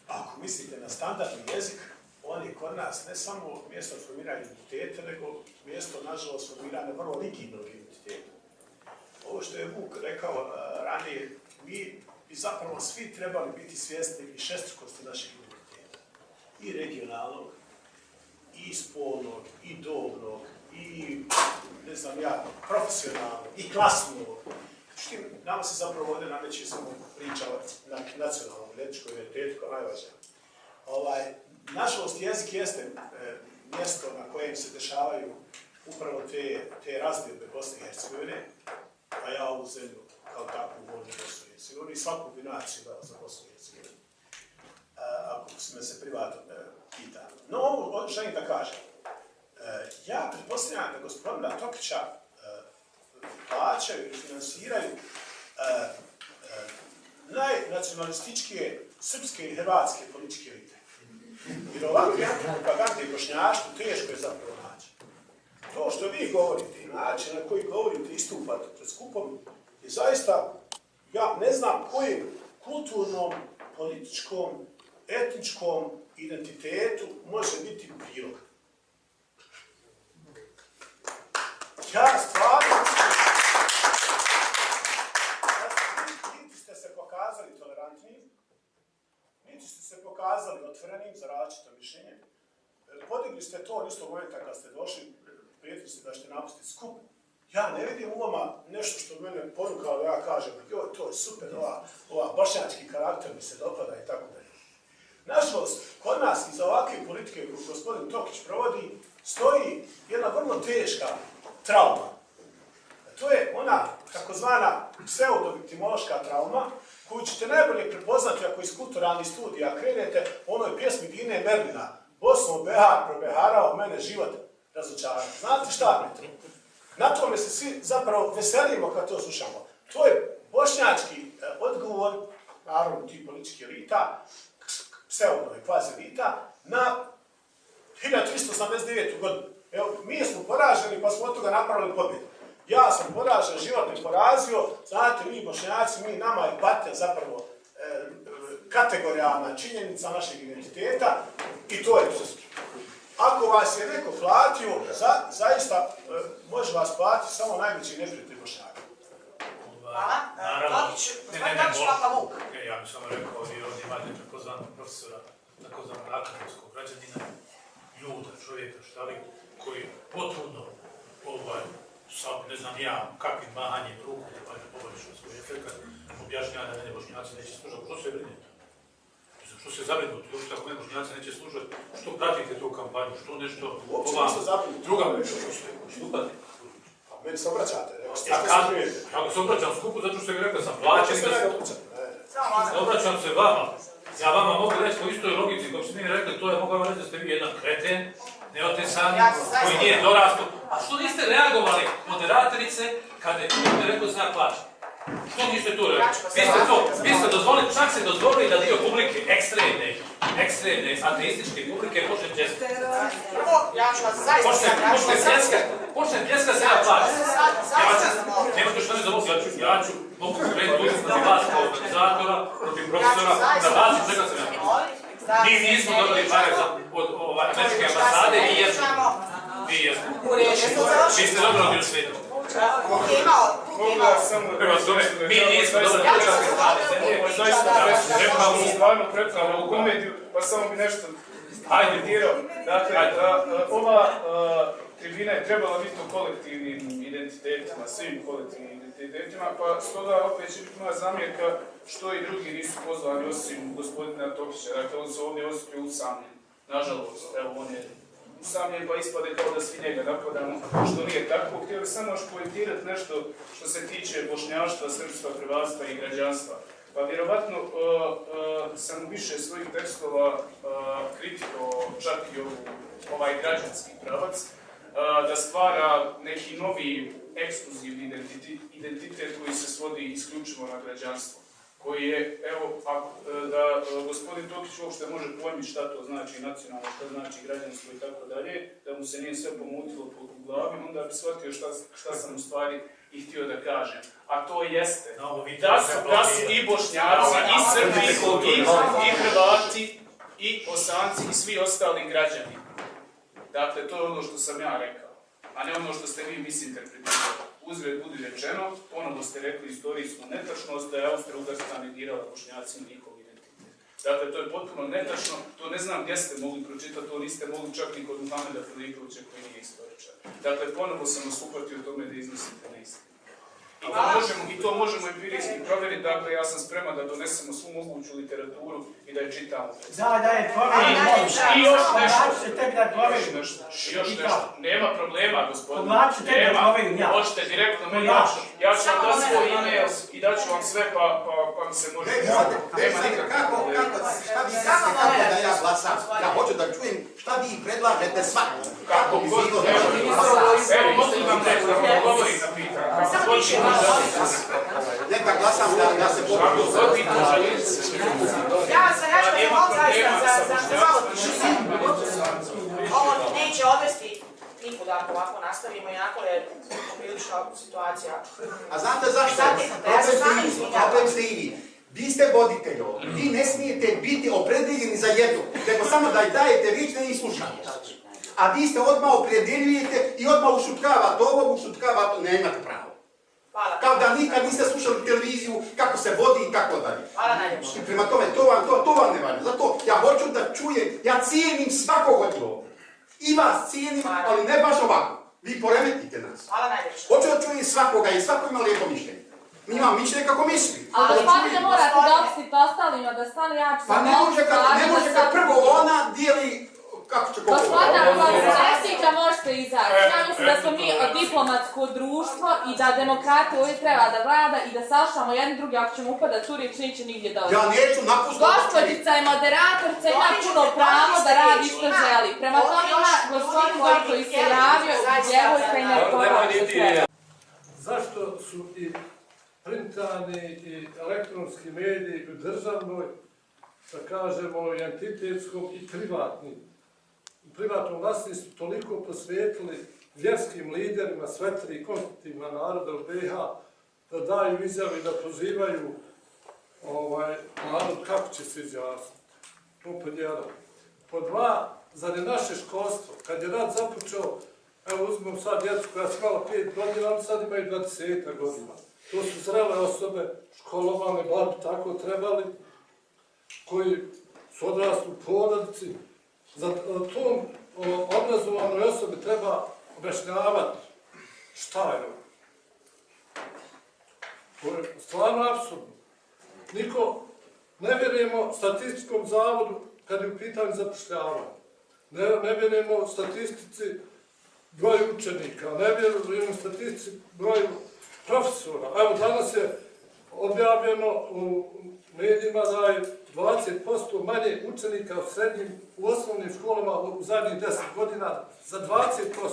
Ako mislite na standardni jezik, on je kod nas ne samo mjesto formiranja identiteta, nego mjesto, nažalost, formiranja vrlo rigidnog identiteta. Ovo što je Vuk rekao ranije, mi bi zapravo svi trebali biti svjesni i šestrukosti našeg identiteta. I regionalnog, i spolnog, i dobnog, i, ne znam ja, profesionalnog, i klasnog. Što nama se zapravo ovdje nameće samo priča na nacionalnom etničkom identitetu kao najvažnija. Nažalost, jezik jeste mjesto na kojem se dešavaju upravo te razdjelbe Bosne i Hercegovine, a ja ovu zemlju kao takvu volim Bosnu i Hercegovinu i svaku bi naciju dao za Bosnu i Hercegovinu, ako me se privatno pita. No, ovo želim da kažem. Ja pretpostavljam da gospodina Tokića plaćaju i finansiraju najnacionalističkije srpske i hrvatske političke elite. Jer ovakve propagande i bošnjaštvo teško je zapravo naći. To što vi govorite i način na koji govorite i istupate pred skupom je zaista, ja ne znam kojim kulturnom, političkom, etničkom identitetu može biti prilog. Ja stvarno niti ste se pokazali tolerantnim, niti ste se pokazali otvorenim za različito mišljenje. Podigli ste to istog momenta kad ste došli, prijetili ste da ćete napustiti skup. Ja ne vidim u vama nešto što mene ponukalo, ja kažem, joj, to je super, ova bošnjački karakter mi se dopada i tako dalje. Nažalost, kod nas iza ovakve politike koju gospodin Tokić provodi, stoji jedna vrlo teška trauma. To je ona takozvana pseudo-viktimološka trauma, koju ćete najbolje prepoznati ako iz kulturalnih studija krenete u onoj pjesmi Dine Merlina Bosnu Behar probeharao, mene život razočarao. Znate šta mi to? Na tome se svi zapravo veselimo kad to slušamo. To je bošnjački odgovor, naravno ti politički elita, pseudo i kvazi elita, na 1389. godinu. Evo, mi smo poraženi pa smo od toga napravili pobjedu. Ja sam poražen, život me porazio, znate, mi Bošnjaci, nama je patnja zapravo kategorijalna činjenica našeg identiteta i to je to. Ako vas je neko platio, zaista može vas platiti samo najveći neprijatelj Bošnjaka. Hvala. Tokić, gospodin Tokić, Papa Vuk. Ja bih samo rekao, vi ovdje imate takozvanog profesora, takozvanog akademskog građanina, ljuda, čovjeka, koji potrudno ne znam ja, kakvim mahanjem ruku, da poboljšao svoj efekt, objašnjava da mene Bošnjaci neće služati, to sve brinete. Što se zabrinuti, uopšte ako ne Bošnjaci neće slušati, što pratite tu kampanju, što nešto... Uopće nisu zabrinuti. Druga nešto, stupati. A meni se obraćate, Kako se obraćam skupu, zato što je rekao sam plaćen. Samo Obraćam se vama. Ja vama mogu reći po istoj logici, kako ste mi rekli, to je mogu vam reći da ste vi jedan kreten, neotesani, koji nije dorastu. A što niste reagovali, moderatorice, kada je rekao znak plaća? Što niste tu reagovali? Vi ste dozvolili, čak ste dozvolili da dio publike, ekstremne, ateističke publike, počne pljeskati. Ja ću vas zaista Počne pljeskati se na plaća. Nemojte što ne zavoliti, ja ću mogu krenuti protiv vas kao organizatora, protiv profesora, da vas i čega sam ja. Mi nismo dobili pare od američke ambasade i jesmo. Vi jesmo. Vi ste dobro bili svijetu. Mi nismo dobili američke ambasade. Stvarno pretvaramo u komediju, pa samo bi nešto dirao. Dakle, ova tribina je trebala biti u kolektivnim identitetima, svim kolektivnim identitetima, pa stoga opet će biti moja zamjerka što i drugi nisu pozvani osim gospodina Tokića. Dakle, on se ovdje osjetio usamljen. Nažalost, evo on je usamljen, pa ispade kao da svi njega napadamo, što nije tako. Htio bih samo još poentirati nešto što se tiče bošnjaštva, srpstva, hrvatstva i građanstva. Pa vjerovatno sam više svojih tekstova kritikovao čak i ovaj građanski pravac, da stvara neki novi ekskluzivni identitet koji se svodi isključivo na građanstvo. Koji je, evo, da gospodin Tokić uopšte može pojmiti šta to znači nacionalno, šta znači građanstvo i tako dalje, da mu se nije sve pomutilo po glavi, onda bi shvatio šta sam u stvari i htio da kažem. A to jeste da su i Bošnjaci, i Srbi, i Hrvati, i Bosanci, i svi ostali građani. Dakle, to je ono što sam ja rekao, a ne ono što ste vi misinterpretirali. Uzred budi rečeno, ponovno ste rekli istorijsku netačnost da je Austro-Ugarska negirala Bošnjacima njihov identitet. Dakle, to je potpuno netačno, to ne znam gdje ste mogli pročitati, to niste mogli čak ni kod Muhameda Filipovića koji nije istoričar. Dakle, ponovno sam vas upatio tome da iznosite neistinu. I to možemo empirijski provjeriti, dakle ja sam spreman da donesemo svu moguću literaturu i da je čitamo. Da je provjeriti. I još nešto. Nema problema, gospodine. Možete direktno meni, ja ću vam dati svoj e-mail i daću vam sve pa mi se može... Nema nikako, šta vi kažete kako da ja glasam? Ja hoću da čujem šta vi predlažete svako. Kako god, evo mogu vam reći da vam govorim na pitanje. Neka glasam da se pokuću. Ja ću vam zaista za malo tišine. Ovo neće odvesti nikuda ako ovako nastavimo, jako je prilična situacija. A znate zašto? Problem ste i vi. Vi ste voditelj ovdje. Vi ne smijete biti opredeljeni za jedno, nego samo da dajete rične i slušanje. A vi ste odmah opredeljujete i odmah ušutkavate ovo, ušutkavate, ne imate pravo. Kao da nikad niste slušali televiziju, kako se vodi i kako dalje. Hvala najljepše. I prema tome, to vam ne valja. Zato ja hoću da čujem, ja cijenim svakog od ovdje. I vas cijenim, ali ne baš ovako. Vi poremetite nas. Hvala najljepše. Hoću da čujem svakoga i svako ima lijepo mišljenje. Mi imamo mišljenje kako misli. Ali gospodine morate da opustite ostalima, da stane ja ću... Pa ne može kad prvo ona dijeli... Kako će koliko? Gospodine, ako vam se ne sviđa, možete izaći. Ja mislim da smo mi diplomatsko društvo i da demokratija uvijek treba da vlada i da sašamo jedni drugi, ako ćemo upadati u riječ, neće nigdje doći. Ja neću napustiti. Gospođica je moderatorca, ima puno pravo da radi što želi. Prema tome ima gospodin koji se javio i djevojka i ne. Zašto su i printani i elektronski mediji u državnoj, da kažemo, entitetskom i privatnom vlasništvu toliko posvetili vjerskim liderima sve tri konstitutivna naroda u BiH da daju izjave da pozivaju narod kako će se izjasniti. To pod jedan. Pod dva, zar je naše školstvo, kad je rat započeo, evo uzmem sad djecu koja su imala 5 godina, oni sad imaju 20 godina. To su zrele osobe, školovane, bar bi tako trebali, koji su odrasli u porodici. Za tom obrazovanoj osobi treba objašnjavati šta je ovo. To je stvarno apsurdno. Niko Ne vjerujemo statističkom zavodu kad je u pitanju zapošljavanja. Ne vjerujemo statistici broju učenika, ne vjerujemo statistici broju profesora. Evo, danas je objavljeno u medijima da je 20% manje učenika u osnovnim školama u zadnjih 10 godina za 20%,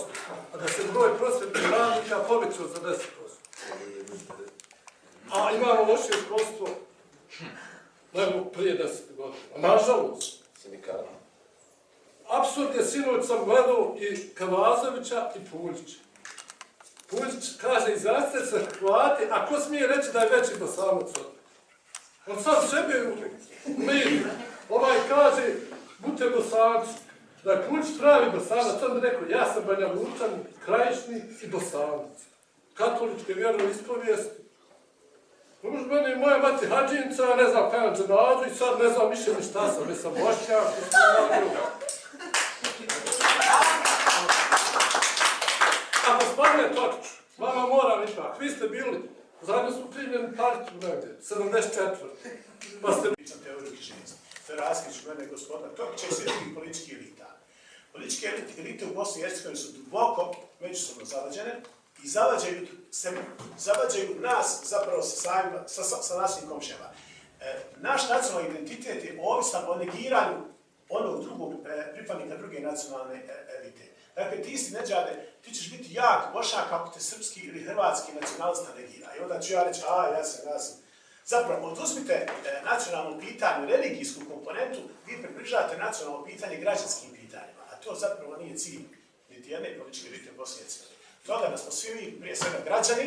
a da se broj prosvetnih radnika povećao za 10%. A imamo lošije školstvo nego prije 10 godina. Nažalost. Apsurd je, sinoć sam gledao i Kavazovića i Puljića. Puljić kaže, izrastite se Hrvati, a ko smije reći da je veći Bosanac od mene? On sad sebe u mediju. Ovaj kaže, budite Bosanci. Da je Puljić pravi Bosanac, on bi rekao, ja sam Banja Lučan, Krajišni i Bosanac. Katoličke vjeroispovijesti. Už meni moja mati hađinca, ne znam kajan dženazu i sad ne znam više ni šta sam, već sam Bošnjak. A gospodine Tokić, vama moram ipak, vi ste bili, zajedno smo primljeni partiju negdje, 74. Pa ste... Pričam teoriju književnosti. To je različit mene gospodina Tokića i svjetskih političkih elita. Političke elite u Bosni i Hercegovini su duboko međusobno zavađene i zavađaju nas zapravo sa našim komšijama. Naš nacionalni identitet je ovisan o negiranju onog drugog pripadnika druge nacionalne elite. Dakle, ti isti neđade, ti ćeš biti jak Bošnjak ako te srpski ili hrvatski nacionalista negira. I onda ću ja reći, ja sam. Zapravo, oduzmite nacionalno pitanje, religijsku komponentu, vi približavate nacionalno pitanje građanskim pitanjima. A to zapravo nije cilj niti jedne političke elite u Bosni i Hercegovini. Toga da smo svi mi, prije svega građani,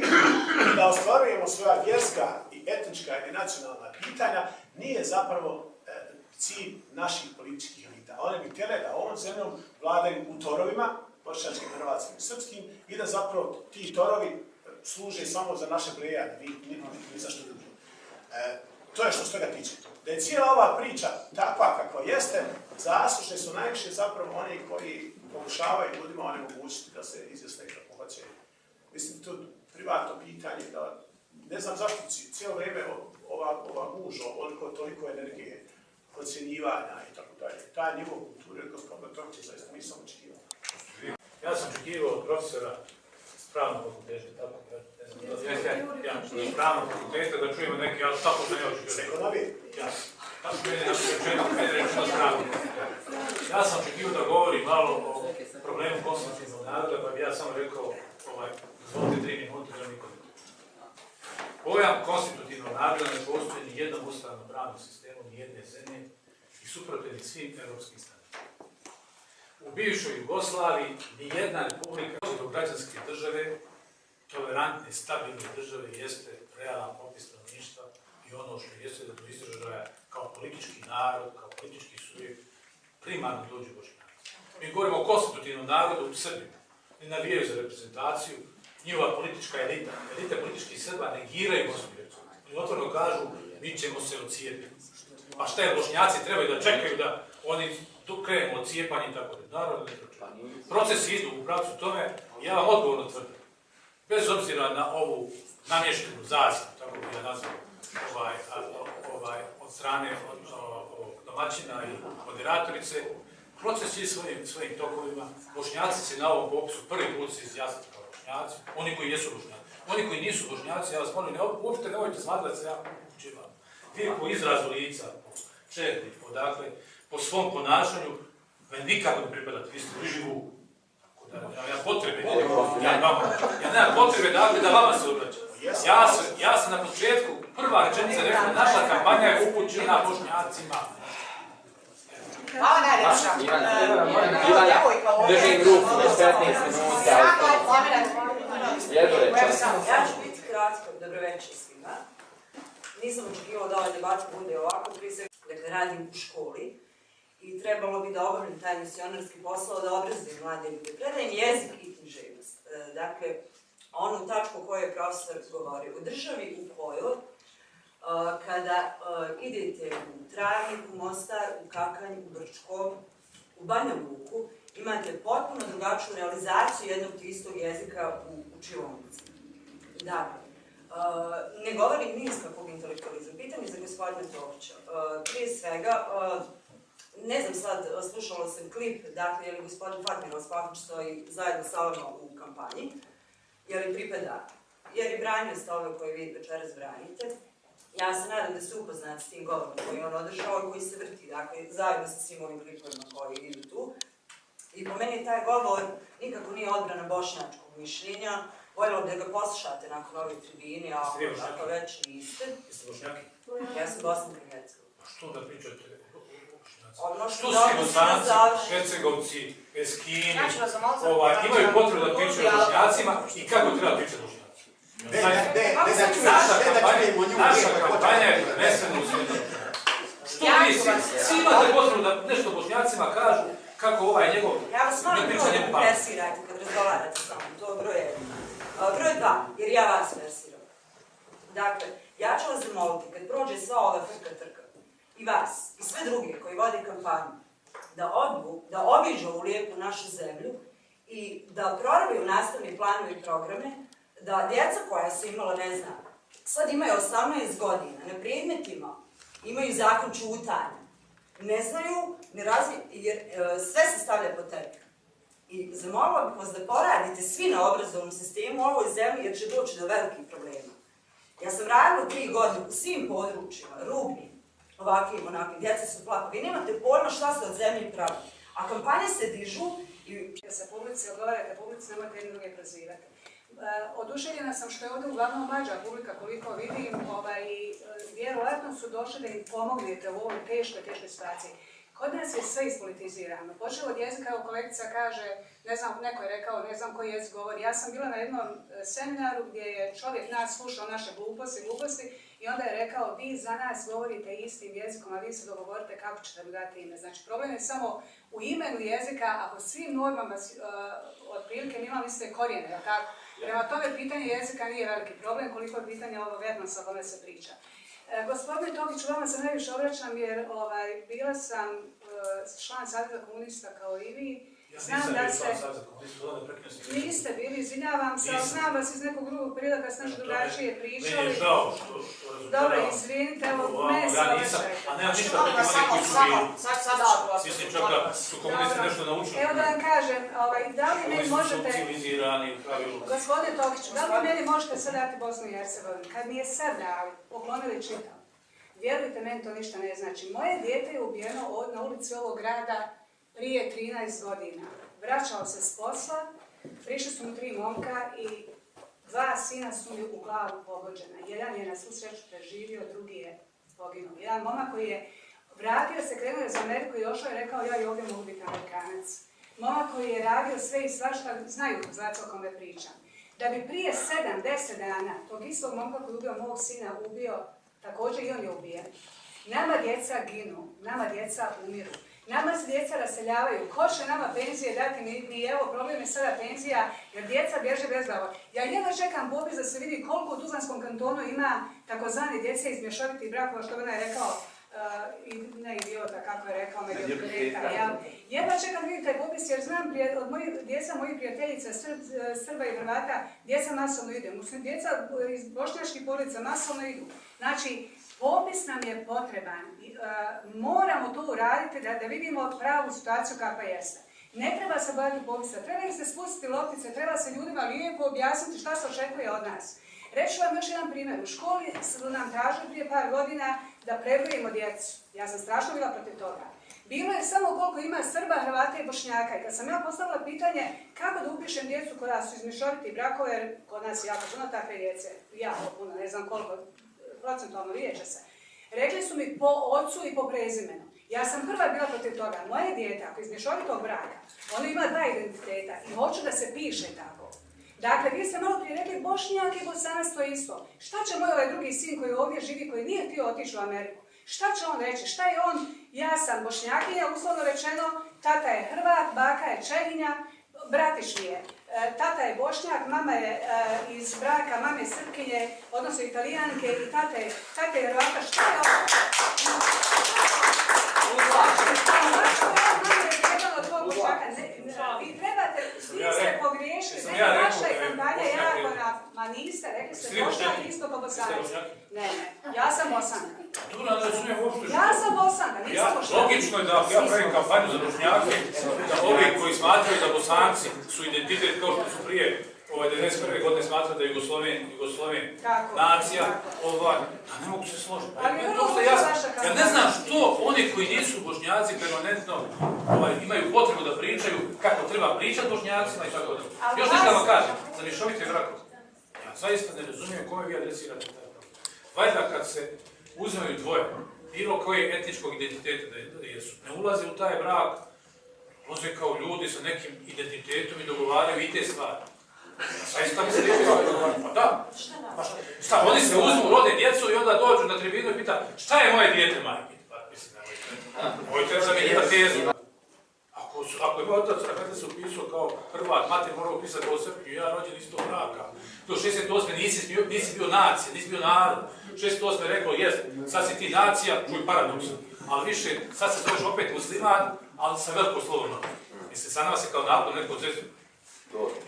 i da ostvarujemo svoja vjerska i etnička ili nacionalna pitanja, nije zapravo cilj naših političkih elita. One bi htjele da ovom zemljom vladaju u torovima, bošnjačkim, hrvatskim i srpskim, i da zapravo ti torovi služe samo za naše plejade, ni za što drugo. To je što se toga tiče. Da je cijela ova priča takva kakva jeste, zaslužni su najviše zapravo oni koji pokušavaju ljudima onemogućiti da se izjasne kako hoće. Mislim, to je privatno pitanje, da ne znam zašto cijelo vrijeme ova guža, toliko energije, ocjenjivanja i tako dalje. Taj nivo kulture, gospodina Tokića, zaista nisam očekivao. Ja sam očekivao od profesora s pravnog fakulteta, tako s pravnog fakulteta, da čujemo neki, ali tako sam ja očekivao. S ekonomije? Tako je rečeno s pravnog. Ja sam očekivao da govori malo o problemu konstitutivnog naroda, pa bi ja samo rekao, zvolite 3 minute za nikom. Pojam konstitutivnog naroda ne postoji ni jednom ustavno-pravnom sistemu, ni jedne zemlje i suprotan svim evropskim standardima. U bivšoj Jugoslaviji ni jedna republika do građanske države, tolerantne, stabilne države jeste realan popis stanovništva i ono što jeste da do izražaja kao politički narod, kao politički subjekt, primarno dođu Bošnjaci. Mi govorimo o konstitutivnom narodu u Srbiji. Ne navijaju za reprezentaciju, njihova politička elita, elite političkih Srba negiraju Bosnu i Hercegovinu. Oni otvoreno kažu, mi ćemo se ocijepiti. A šta je, Bošnjaci trebaju da čekaju da oni krenu od cijepanja i tako da. Naravno ne pročekaju. Procesi idu u pravcu tome, ja vam odgovorno tvrdim. Bez obzira na ovu namještenu zastavu, tako bih ja nazvao, od strane domaćina i moderatorice, proces je svojim tokovima. Bošnjaci se na ovom popisu prvi put se izjasniti kao Bošnjaci, oni koji jesu Bošnjaci. Oni koji nisu Bošnjaci, ja vas molim, uopšte nemojte smatrati da se ja učivam. Vi po izrazu lica, po četiri, po svom ponašanju, me nikako ne pripadate, vi ste bliži Vuku. Ja nemam potrebe da vama se obraćam. Ja sam na početku, prva rečenica rekla, naša kampanja je upućena Bošnjacima. Hvala najljepša. Ivana, držim ruku, 15 minuta. Ja ću biti kratko, dobro večer svima. Nisam očekivala da ova debata bude ovako, prije svega, dakle, radim u školi i trebalo bi da obavljam taj misionarski posao, da obrazujem mlade ljude. Predajem jezik i književnost. Dakle, onu tačku koju je profesor govorio. U državi u kojoj, kada idete u Travnik, u Mostar, u Kakanj, u Brčko, u Banja Luku, imate potpuno drugačiju realizaciju jednog istog jezika u učionici. Dakle, ne govorim ni iz kakvog intelektualizma. Pitanje za gospodine Tokiću. Prije svega, ne znam sad, slušala sam klip, dakle, je li gospodin Fatmir Ospahić stoji zajedno sa vama u kampanji, je li pripada, jer je branio stavove koje vi večeras branite. Ja se nadam da ste upoznati s tim govorom koji on održao i koji se vrti, dakle, zajedno sa svim ovim klipovima koji idu tu. I po meni taj govor nikako nije odbrana bošnjačkog mišljenja. Voljela bi da ga poslušate nakon ove tribine, a ako već niste. Jeste Bošnjaki? Ja sam Bosanka i Hercegovina. A što da pričate o Bošnjacima? Ono Što svi Bosanci, Hercegovci, Eskini, imaju potrebu da pričaju o Bošnjacima i kako treba pričati o Bošnjacima? Naša kampanja je prvenstveno usmjerena. Što vi svi imate potrebu da nešto Bošnjacima kažu kako ovaj njegov ja vas molim prvo presirajte kad razgovarate sa mnom, to je broj 1. Broj 2, jer ja vas presiram. Dakle, ja ću vas zamoliti kad prođe sva ova trka i vas i sve druge koji vode kampanju da obiđu ovu lijepu našu zemlju i da prorabiju nastavni planovi i programe, da djeca koja su imala, ne znam, sad imaju 18 godina, na predmetima imaju zakon čutanja, ne znaju, jer sve se stavlja pod tepih. I zamolila bih vas da poradite svi na obrazovnom sistemu u ovoj zemlji jer će doći do velikih problema. Ja sam radila 3 godine u svim područjima, rubnim, ovakvim, onakvim, djeca su plakala. Vi nemate pojma šta se od zemlje pravi. A kampanje se dižu i... Da se publici odgovarate, publici nemojte jedni druge prozivati. Oduševljena sam što je ovdje uglavnom mlađa publika, koliko vidim, i vjerojatno su došli da im pomognete u ovoj teškoj situaciji. Kod nas je sve ispolitizirano. Počelo od jezika, evo kolegica kaže, ne znam, neko je rekao, ne znam koji jezik govori. Ja sam bila na jednom seminaru gdje je čovjek nas slušao naše gluposti i onda je rekao, vi za nas govorite istim jezikom, a vi se dogovorite kako ćete mu dati ime. Znači, problem je samo u imenu jezika, ako svim normama otprilike mi imamo iste korijene, jel tako? Prema tome, pitanje jezika nije veliki problem, koliko je pitanje ovog etnosa o kome se priča. Gospodine Tokiću, vama se najviše obraćam jer bila sam član Saveza komunista kao i vi. Ja nisam bio član Saveza komunista, da prekinem se pričati. Niste bili, izvinjavam se, ali znam vas iz nekog drugog perioda kad ste nešto drugačije pričali. Meni je žao što razumijela. Dobro, izvinite, evo, mene se obraćajte. A nemam ništa protiv onih koji su bili. Mislim čak da su komunisti nešto naučili. Evo da vam kažem, da li meni možete... Oni su civilizirani u pravilu. Gospodine Tokiću, da li meni možete sad dati Bosnu i Hercegovinu? Kad mi je sad dali, poklonili čitam. Vjerujte, meni to ništa ne znači. Moje dijete je ubijeno na ulici ovog grada prije 13 godina. Vraćao se s posla, prišli su mu 3 momka i 2 sina su mi u glavu pogođena. Jedan je na svu sreću preživio, drugi je poginuo. Jedan momak koji je vratio se, krenuo je za Ameriku i došao je rekao ja i ovdje mogu biti Amerikanac. Momak koji je radio sve i svašta, znaju znate o kome pričam. Da bi prije 7-10 dana tog istog momka koji je ubio mog sina ubio, također i on je ubijen. Nama djeca ginu, nama djeca umiru. Nama se djeca raseljavaju. Ko će nama penzije dati? Ni evo, problem je sada penzija, jer djeca bježe bez glava. Ja jedva čekam popis da se vidi koliko u Tuzlanskom kantonu ima takozvani djece iz mješovitih brakova, što ona je rekao, ne idiota, kako je rekao, jedva čekam vidjeti taj popis, jer znam od djeca mojih prijateljica, Srba i Hrvata, djeca masovno ide. Djeca iz bošnjačkih porodica masovno idu. Znači, popis nam je potreban. Moramo to uraditi da vidimo pravu situaciju kakva jeste. Ne treba se baviti popisa, treba se spustiti loptice, treba se ljudima lijepo objasniti šta se očekuje od nas. Reći vam još jedan primjer. U školi su nam tražili prije par godina da prebrojimo djecu. Ja sam strašno bila protiv toga. Bilo je samo koliko ima Srba, Hrvata i Bošnjaka. I kad sam ja postavila pitanje kako da upišem djecu koja su iz mješovitih brakova, jer kod nas je jako puno takve djece, jako puno, ne znam koliko, procentualno vidjet će se. Rekli su mi po ocu i po prezimenu. Ja sam prva bila protiv toga. Moje dijete, ako iz mješovitog braka, ono ima 2 identiteta i hoću da se piše tako. Dakle, vi ste malo prije rekli Bošnjak i Bosanac to isto. Šta će moj ovaj drugi sin koji ovdje živi, koji nije htio otići u Ameriku? Šta će on reći? Šta je on? Ja sam Bošnjakinja, uslovno rečeno, tata je Hrvat, baka je Čehinja, bratiš mi je. Tata je Bošnjak, mama je iz braka, mame Srpkinje, odnosno Italijanke i tata je Hrvata. Šta je ovo? Vi trebate, vi ste pogriješili, vaša je kampanja jako na... Ma niste, rekli ste Bošnjak isto po Bosanac. Ne, ja sam Bosanka. Dobro, ne razumijem uopšte što. Ja sam Bosanka, nisam Bošnjaka. Logično je da ako ja pravim kampanju za Bošnjake, da ovi koji smatraju da Bosanci su identitet kao što su prije 1991. godine smatrali da je Jugosloven nacija, da ne mogu se složiti. Ja ne znam što oni koji nisu Bošnjaci permanentno imaju potrebu da pričaju kako treba pričati Bošnjacima i tako da. Još nešto vam kažem, za mješovite brakove. Ja zaista ne razumijem kome vi adresirate taj problem. Valjda kad se uzimaju dvoje, bilo koje etničkog identiteta da jesu, ne ulaze u taj brak, ulaze kao ljudi sa nekim identitetom i dogovaraju i te stvari. Zaista mi se pa da. Šta, oni se uzmu, rode djecu i onda dođu na tribinu i pita šta je moje dijete, majke? Moj treba zamijeniti tezu. Ako je moj otac Rahmetli se upisao kao Hrvat, mater mora upisati kao Srpnju, ja rođen istog braka. Do 68. nisi bio nacija, nisi bio narod. 68. rekao, jest, sad si ti nacija, čuj paradoks, ali više, sad se zoveš opet musliman, ali sa veliko slobodno. Mislim, sad nama se kao napad neko odrezu.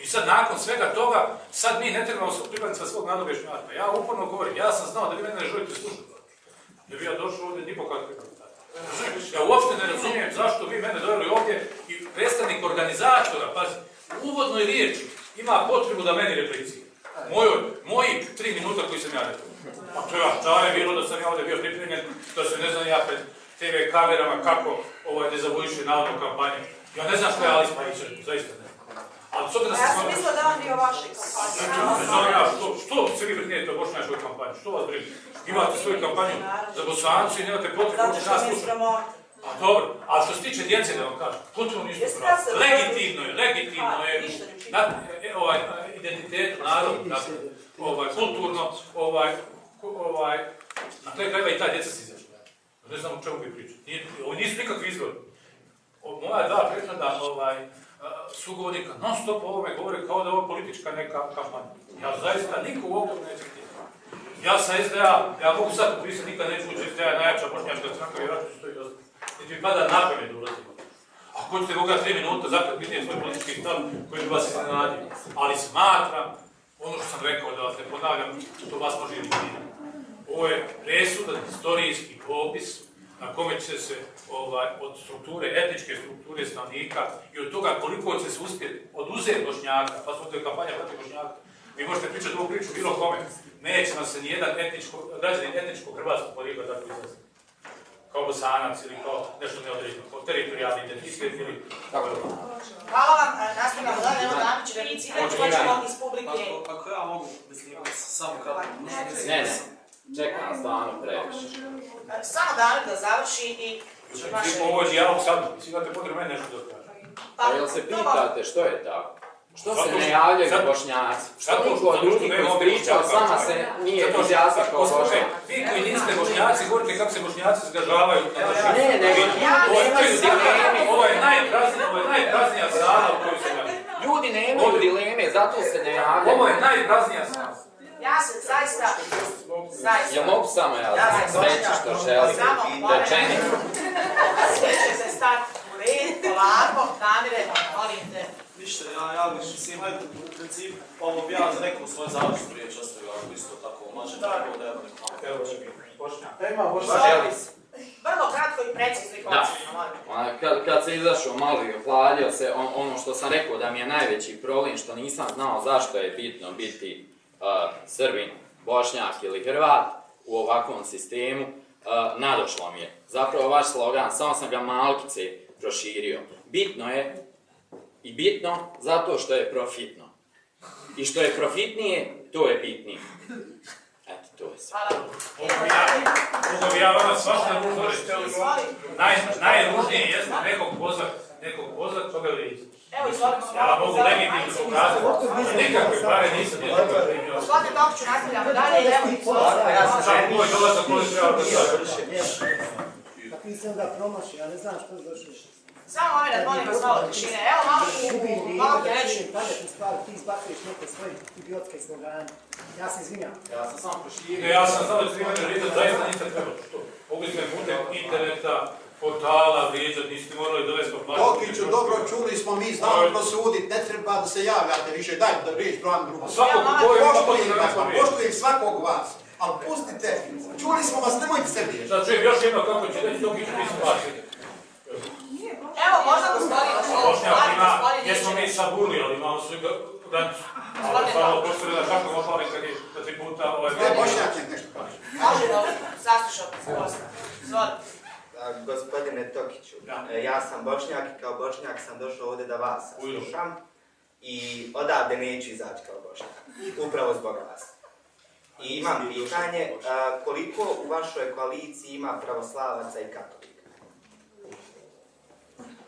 I sad nakon svega toga, sad mi ne trebamo se pripadnicima svog naroda objašnjavati. Ja uporno govorim, ja sam znao da vi mene ne želite slušati. Da bi ja došao ovdje ni po kakve pripadnici. Ja uopšte ne razumijem zašto vi mene doveli ovdje i predstavnik organizatora, pazi, u uvodnoj riječi ima potrebu da meni replicira. Moji 3 minuta koji sam ja rekao. Pa to šta je bilo da sam ja ovdje bio pripremljen, da se ne znam ja pred TV kamerama kako ne zabojiše navodnu kampanju. Ja ne znam što je Alis Pajićan, zaista ne. Ja sam mislila da on dio vašoj kampanji. Što se vi brinete o bošnjačkoj kampanji? Što vas brine? Imate svoju kampanju za Bosancu i nemate potrebu uopće nas slušati. Pa dobro, ali što se tiče djece da vam kažem, potpuno ništa pravo. Legitimno je identitet, narod, kulturno, na kraju krajeva i ta djeca se izašla. Ne znam o čemu vi pričate. Ovo nisu nikakvi izvori. Moja dva prethodna sugovornika non stop o ovome govore kao da je ovo politička neka kampanja. Ja zaista nikog ovog neće htjeti. Ja sam SDA, ja mogu sad upisati, nikad neću ući SDA, najjača bošnjačka stranka, vjerojatno ću to i ostati. Niti mi pada na pamet da ulazimo. Ako hoćete mogu 3 minuta, zakrat pitanje svoj politički stav koji bi vas iznenadio. Ali smatram, ono što sam rekao da vas ne ponavljam, što vas može irritirati. Ovo je presudan historijski popis na kome će se od strukture, etničke strukture stanovnika i od toga koliko će se uspjeti oduzeti Bošnjaka, pa smo to je kampanja protiv Bošnjaka. Vi možete pričati ovu priču bilo kome. Neće nam se nijedan građanin etničkog hrvatskog porijekla tako izraziti. Kao Bosanac ili kao nešto neodređeno, kao teritorijalni identitet ili tako je. Hvala vam, nastavljamo da Evo Damić replicirati, pa ćemo iz publike. Ako ja mogu, mislim, samo kratko. Ne, čekam stvarno previše. Samo Damir da završi i... Ovo je dijalog sad, mislim imate potrebu meni nešto da kažem. Pa jel se pitate što je tako? Što se ne javljaju Bošnjaci? Niko od ljudi koji pričao sama se nije izjasnio kao Bošnjak. Vi koji niste Bošnjaci, govorite kako se Bošnjaci zgažavaju. Ne, nego nemaju dileme. Ovo je najpraznija sala u kojoj se javljaju. Ljudi nemaju dileme, zato se ne javljaju. Ovo je najpraznija sala. Ja se zaista... Ja mogu samo reći što želim. Rečenicu. Sve će se stati u red, polako, Damire, molim te. Ništa, ja mislim, u principu, ovo bi ja za neku svoju završnu riječ ostavio, ako isto tako može, tako da je evo će biti Bošnjak. Vrlo kratko i precizno i koncizno. Kad se izašao malo i ohladio se, ono što sam rekao da mi je najveći problem, što nisam znao zašto je bitno biti Srbin, Bošnjak ili Hrvat u ovakvom sistemu, nadošlo mi je. Zapravo vaš slogan, samo sam ga malkice proširio. Bitno je i bitno zato što je profitno. I što je profitnije, to je bitnije. Eto, to je sve. Mogu bi ja vama svašta ružno reći. Najružnije jeste nekog pozvat, toga vrijediti. Ja mogu legitimno pokazati. Nikakve pare nisam primio. Gospodine Tokiću, nastavljamo dalje. Evo i Samo moj dolazak koji treba da stavim. Napisam da promaši, ja ne znam što je došlo. Samo moment, molim vas malo tišine. Evo malo ti reći. Pametne stvari, ti izbacuješ neke svoje idiotske slogane. Ja se izvinjam. Ja sam samo proširio. Ja sam znao da ste imali vrijeđati, zaista niste trebali. Mogli ste putem interneta, portala vrijeđati, niste morali dovesti po plaću. Tokiću, dobro čuli smo, mi znamo prosuditi, ne treba da se javljate više, dajte da riječ brojam drugo. Poštujem svakog vas. Ali pustite, čuli smo vas, nemojte se riješiti. Sad čujem još jedno kako će reći Tokić, mi smo vaši. Evo, možda gospodin... Bošnjak ima, jesmo mi sad burli, ali imamo svoju granicu. Ali stvarno postavljena kako možda nekad je da 3 puta... Bošnjak je nešto kaže. Može da saslušao se Bosna. Izvolite. Gospodine Tokiću, ja sam Bošnjak i kao Bošnjak sam došao ovdje da vas saslušam i odavde neću izaći kao Bošnjak, upravo zbog vas. I imam pitanje, koliko u vašoj koaliciji ima pravoslavaca i katolika?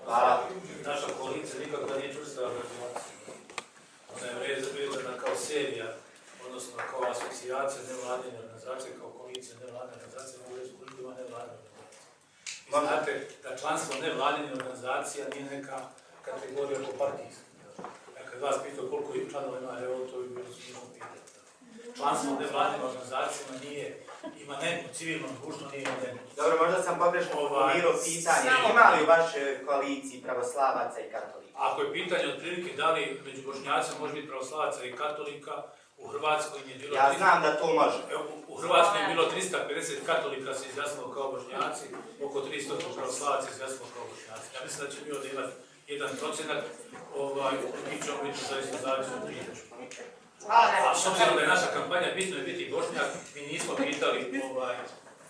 Hvala. Naša koalicija nikakva nije čvrsta organizacija. Ona je vezana kao serija, odnosno kao asocijacija nevladine organizacije, kao koalicija nevladine organizacije, mogu reći koliko ima nevladine organizacije. Znate da članstvo nevladine organizacija nije neka kategorija oko partijska. Ja kad vas pitao koliko članova ima, evo to bi bilo smišno pitanje. Članstvo nevladine organizacijama nije imanentno, civilnom društvu nije imanentno. Dobro, možda sam pogrešno formulirao pitanje. Ima li u vašoj koaliciji pravoslavaca i katolika? Ako je pitanje otprilike da li među Bošnjacima može biti pravoslavaca i katolika, u Hrvatskoj je bilo... Ja znam da to može. U Hrvatskoj je bilo 350 katolika se izjasnilo kao Bošnjaci, oko 300 pravoslavaca se izjasnilo kao Bošnjaci. Ja mislim da će mi ovdje imati 1%, mi ćemo biti zaista zavisno od prijeđu. A s obzirom da je naša kampanja bitno je biti Bošnjak, mi nismo pitali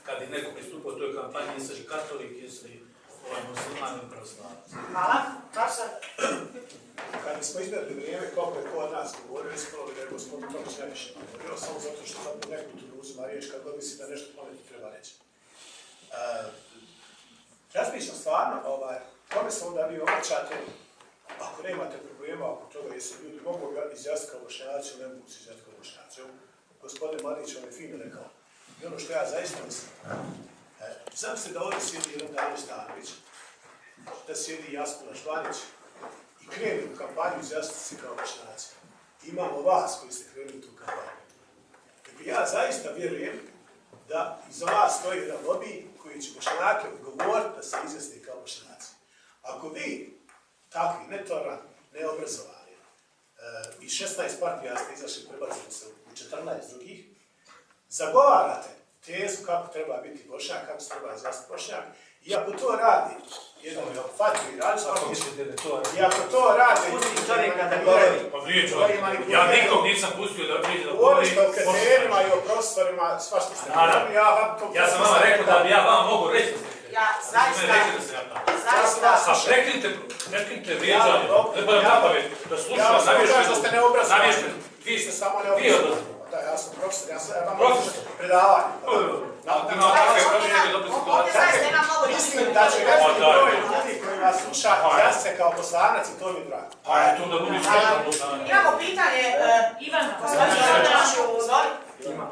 kad je neko pristupao toj kampanji, jesi li katolik, jesi li musliman ili pravoslavac. Hvala. Prošla. Kad bismo izmjerili vrijeme, koliko je ko od nas govorio, ispalo bi da je gospodin Tokić najviše govorio, samo zato što sad neku tu uzima riječ kad god misli da nešto pametno treba reći. Razmišljam stvarno, kome se onda vi obraćate, ako nemate problema oko toga, jesu ljudi mogu ga izjasniti kao Bošnjaci, ne mogu se izjasniti kao Bošnjaci. Gospodin Mladić vam je fino rekao. I ono što ja zaista mislim, znam se da ovdje sjedi jedan Dano Stanović, da sjedi Jasmina Štvanić, i krenu u kampanju izjasniti se kao Bošnjaci. Imamo vas koji ste krenuli tu kampanju. Dakle, ja zaista vjerujem da iza vas stoji jedan lobby koji će Bošnjake odgovoriti da se izjasni kao Bošnjaci. Ako vi, takvi, netolerantni, neobrazovani, i 16 partija ste izašli, prebacili se u 14 drugih, zagovarate tezu kako treba biti Bošnjak, kako se treba izjasniti Bošnjak, i ako to radi jedan Fatih i Račković, i ako to radi... Pusti čovjeka da govori. Pa prije čovjek. Ja nikog nisam pustio da priđe da govori. Govorite o kriterijima i o profesorima, svašta ste govorili, ja sam vama rekao da bi ja vama mogu reći. Ja zaista... A prekinite vrijeđanje, treba da napavi, da slušam, namješteno. Vi ste samo neobrazovani. Da, ja sam profesor, ja vam predavanje. Ovdje zaista imam mnogo ljudi. Mislim da će veliki broj ljudi koji vas sluša izjasniti se kao poslanac i to mi drago. Pa je to da budiš poslanac. Imamo pitanje, Ivan, Ima.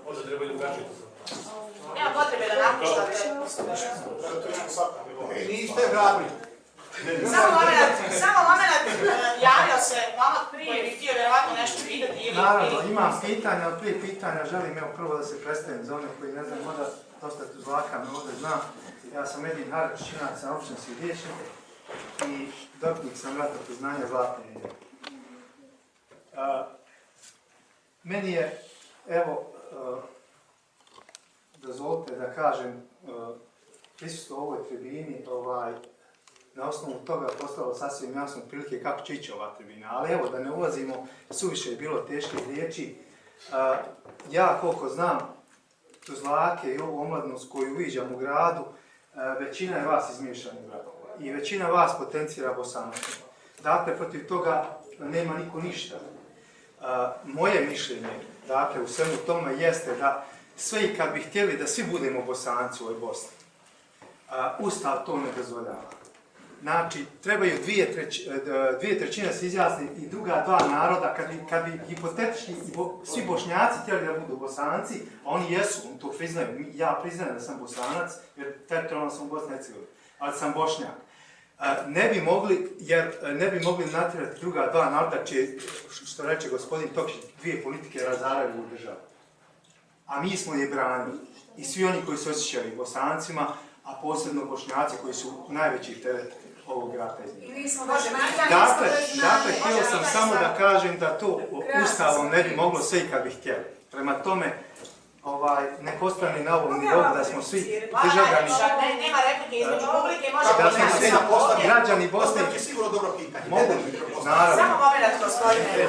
Možda treba i drugačije. Nema potrebe da napuštate. Niste hrabri. Samo moment, javio se vama koji bi htio vjerovatno nešto pitati ili... Naravno, imam pitanja, ali prije pitanja želim prvo da se predstavim za one koji ne znam, možda dosta Tuzlaka me ovdje zna. Ja sam Edin Harač, činac sam općinski vijećnik i dobitnik sam rata priznanja Zlatne Nedjelje. Meni je, evo, dozvolite da kažem, prisustvo u ovoj tribini, na osnovu toga postalo sasvim jasno prilike kako će ići ova tribina. Ali evo, da ne ulazimo, suviše je bilo teške riječi. Ja, koliko znam, Tuzlake i ovu omladnost koju viđam u gradu, većina je vas iz miješanih gradova i većina vas potencira Bosanaca. Dakle, protiv toga nema niko ništa. Moje mišljenje, dakle, u svemu tome jeste da sve i kad bi htjeli da svi budemo Bosanci u ovoj Bosni, Ustav to ne dozvoljava. Znači, trebaju dvije trećine se izjasni i druga dva naroda, kad bi hipotetički svi Bošnjaci htjeli da budu Bosanci, a oni jesu, oni to priznaju, ja priznajem da sam Bosanac, jer teritorijalno sam u Bosni i Hercegovini, ali sam Bošnjak. Ne bi mogli natjerati druga dva naroda, što reče gospodin Tokić, dvije politike razaraju u državu. A mi smo je branili. I svi oni koji se osjećaju Bosancima, a posebno Bošnjaci koji su najveći teret ovog rata izmjena. Dakle, htio sam samo da kažem da to Ustavom ne bi moglo sve i kad bi htjeli. Prema tome, nek ostane na ovom nivou da smo svi državljani... Nema replike između publike, može Da smo svi građani Bosne... To je sigurno dobro pitanje. Mogu, naravno. Samo moment, gospodine.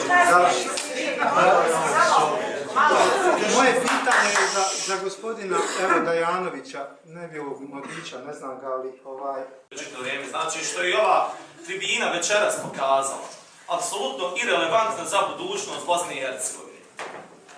Moje pitanje je za gospodina Dajanovića, ne bi ovog mladića, ne znam ga, ali Znači što je i ova tribina večeras pokazala, apsolutno irelevantna za budućnost Bosne i Hercegovine.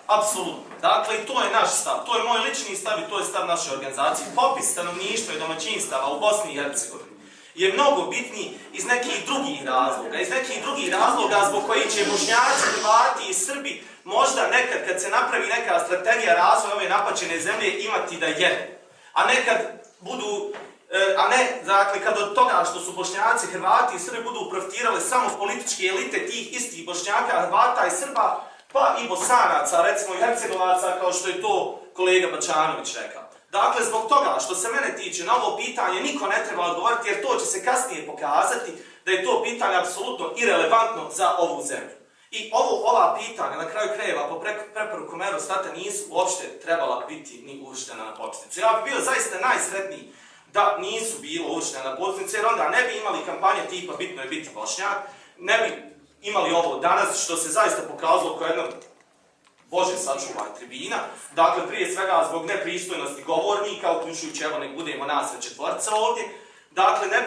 Apsolutno. Dakle, i to je naš stav, to je moj lični stav i to je stav naše organizacije. Popis stanovništva i domaćinstava u Bosni i Hercegovini je mnogo bitniji iz nekih drugih razloga. Iz nekih drugih razloga zbog koji će Bošnjaci, Hrvati i Srbi možda nekad kad se napravi neka strategija razvoja ove napaćene zemlje imati da jedu. A nekad budu, dakle, kad od toga što su Bošnjaci, Hrvati i Srbi budu profitirali samo političke elite tih istih Bošnjaka, Hrvata i Srba, pa i Bosanaca, recimo i Hercegovaca, kao što je to kolega Bačanović rekao. Dakle, zbog toga što se mene tiče, na ovo pitanje niko ne treba odgovoriti, jer to će se kasnije pokazati da je to pitanje apsolutno irelevantno za ovu zemlju. I ova pitanja, na kraju krajeva, po preporuku Eurostata, nisu uopšte trebala biti ni uvrštena na početnicu. Ja bi bio zaista najsretniji da nisu bilo uvrštena na početnicu, jer onda ne bi imali kampanje tipa bitno je biti Bošnjak, ne bi imali ovo danas, što se zaista pokazalo kao jedna Bože sačuvaj tribina. Dakle, prije svega zbog nepristojnosti govornika, uključujući evo nek budemo nas četvorca ovdje. Dakle, ne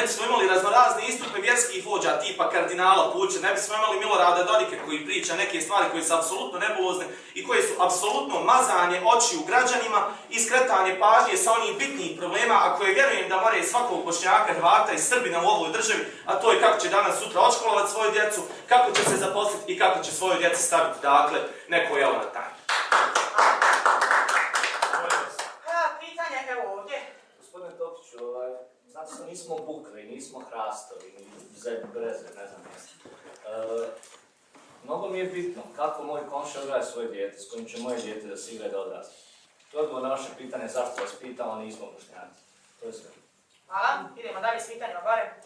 bismo imali raznorazne istupe vjerskih vođa tipa kardinala Puća, ne bismo imali Milorada Dodika koji priča neke stvari koje su apsolutno nebulozne i koje su apsolutno mazanje očiju građanima i skretanje pažnje sa onih bitnijih problema, a koje vjerujem da more svakog Bošnjaka, Hrvata i Srbina u ovoj državi, a to je kako će danas sutra odškolovati svoju djecu, kako će se zaposliti i kako će svoju djeci staviti, dakle, neko je na taj. Pitanje, evo ovdje. Gospodine Tokiću, znači da nismo bukve, nismo hrastovi, ni breze, ne znam mjesto. Mnogo mi je bitno kako moj komšija odgaja svoje dijete, s kojim će moje dijete da se igra da odrasta. To je odgovor na vaše pitanje zašto vas pitamo, a nismo Bošnjaci. To je sve. Hvala, idemo dalje s pitanjima, Bare.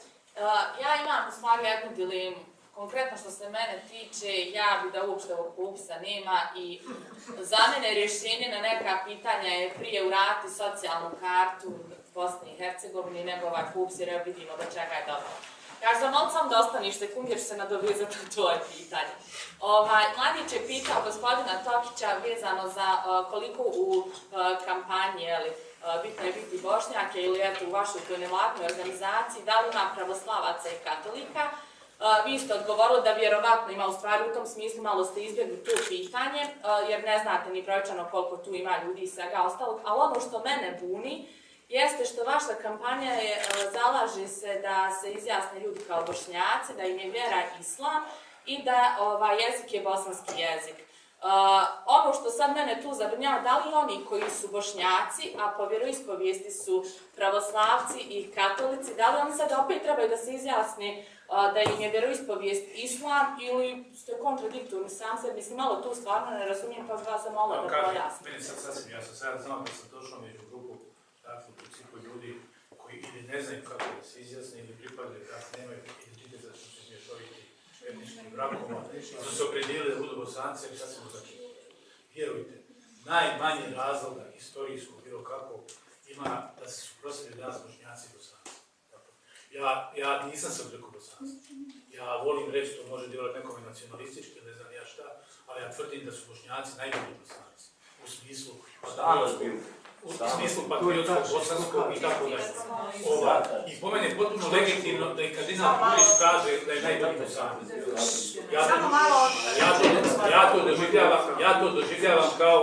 Ja imam u stvari jednu dilemu. Konkretno što se mene tiče, ja bi da uopšte ovog popisa nema i za mene rješenje na neka pitanja je prije uraditi socijalnu kartu Bosne i Hercegovine nego ovaj popis jer vidimo do čega je dobro. Ja zamolila sam da ostaniš sekund jer ću se nadovezati u to pitanje. Mladić je pitao gospodina Tokića vezano za koliko u kampanji, bitno je biti Bošnjake ili eto u vašoj toj nevladnoj organizaciji, da li ima pravoslavaca i katolika. Vi ste odgovorili da vjerovatno ima u stvari u tom smislu, malo ste izbjegli to pitanje, jer ne znate ni brojčano koliko tu ima ljudi i svega ostalog, ali ono što mene buni jeste što vaša kampanja zalaže se da se izjasne ljudi kao Bošnjaci, da im je vjera islam i da jezik je bosanski jezik. Ono što sad mene tu zabrinjava, da li oni koji su Bošnjaci, a po vjeroispovijesti su pravoslavci i katolici, da li oni sad opet trebaju da se izjasne da im je vjeroispovijest islam ili ste kontradiktorni sam sebi, mislim, malo tu stvarno ne razumijem, pa vas zamolila da pojasnim. Meni sad sasvim jasno, sad znam da sam došao među grupu, dakle, u principu ljudi koji ili ne znaju kako da se izjasne ili pripadaju, dakle, nemaju identitet da su se mješoviti etničkim brakoma, da su opredijelili da budu Bosanci, ali sasvim drugačije. Vjerujte, najmanje razloga istorijskog bilo kako ima da se suprotstavljaju danas Bošnjaci i Bosanci. Ja nisam se odrekao bosanstva. Ja volim reći, to može djelovati nekome nacionalistički, ne znam ja šta, ali ja tvrdim da su Bošnjaci najbolji Bosanci. U smislu patriotskog, bosanskog i tako dalje. I po mene je potpuno legitimno da i kardinal Purić kaže da je najbolji Bosanac. Ja to doživljavam kao...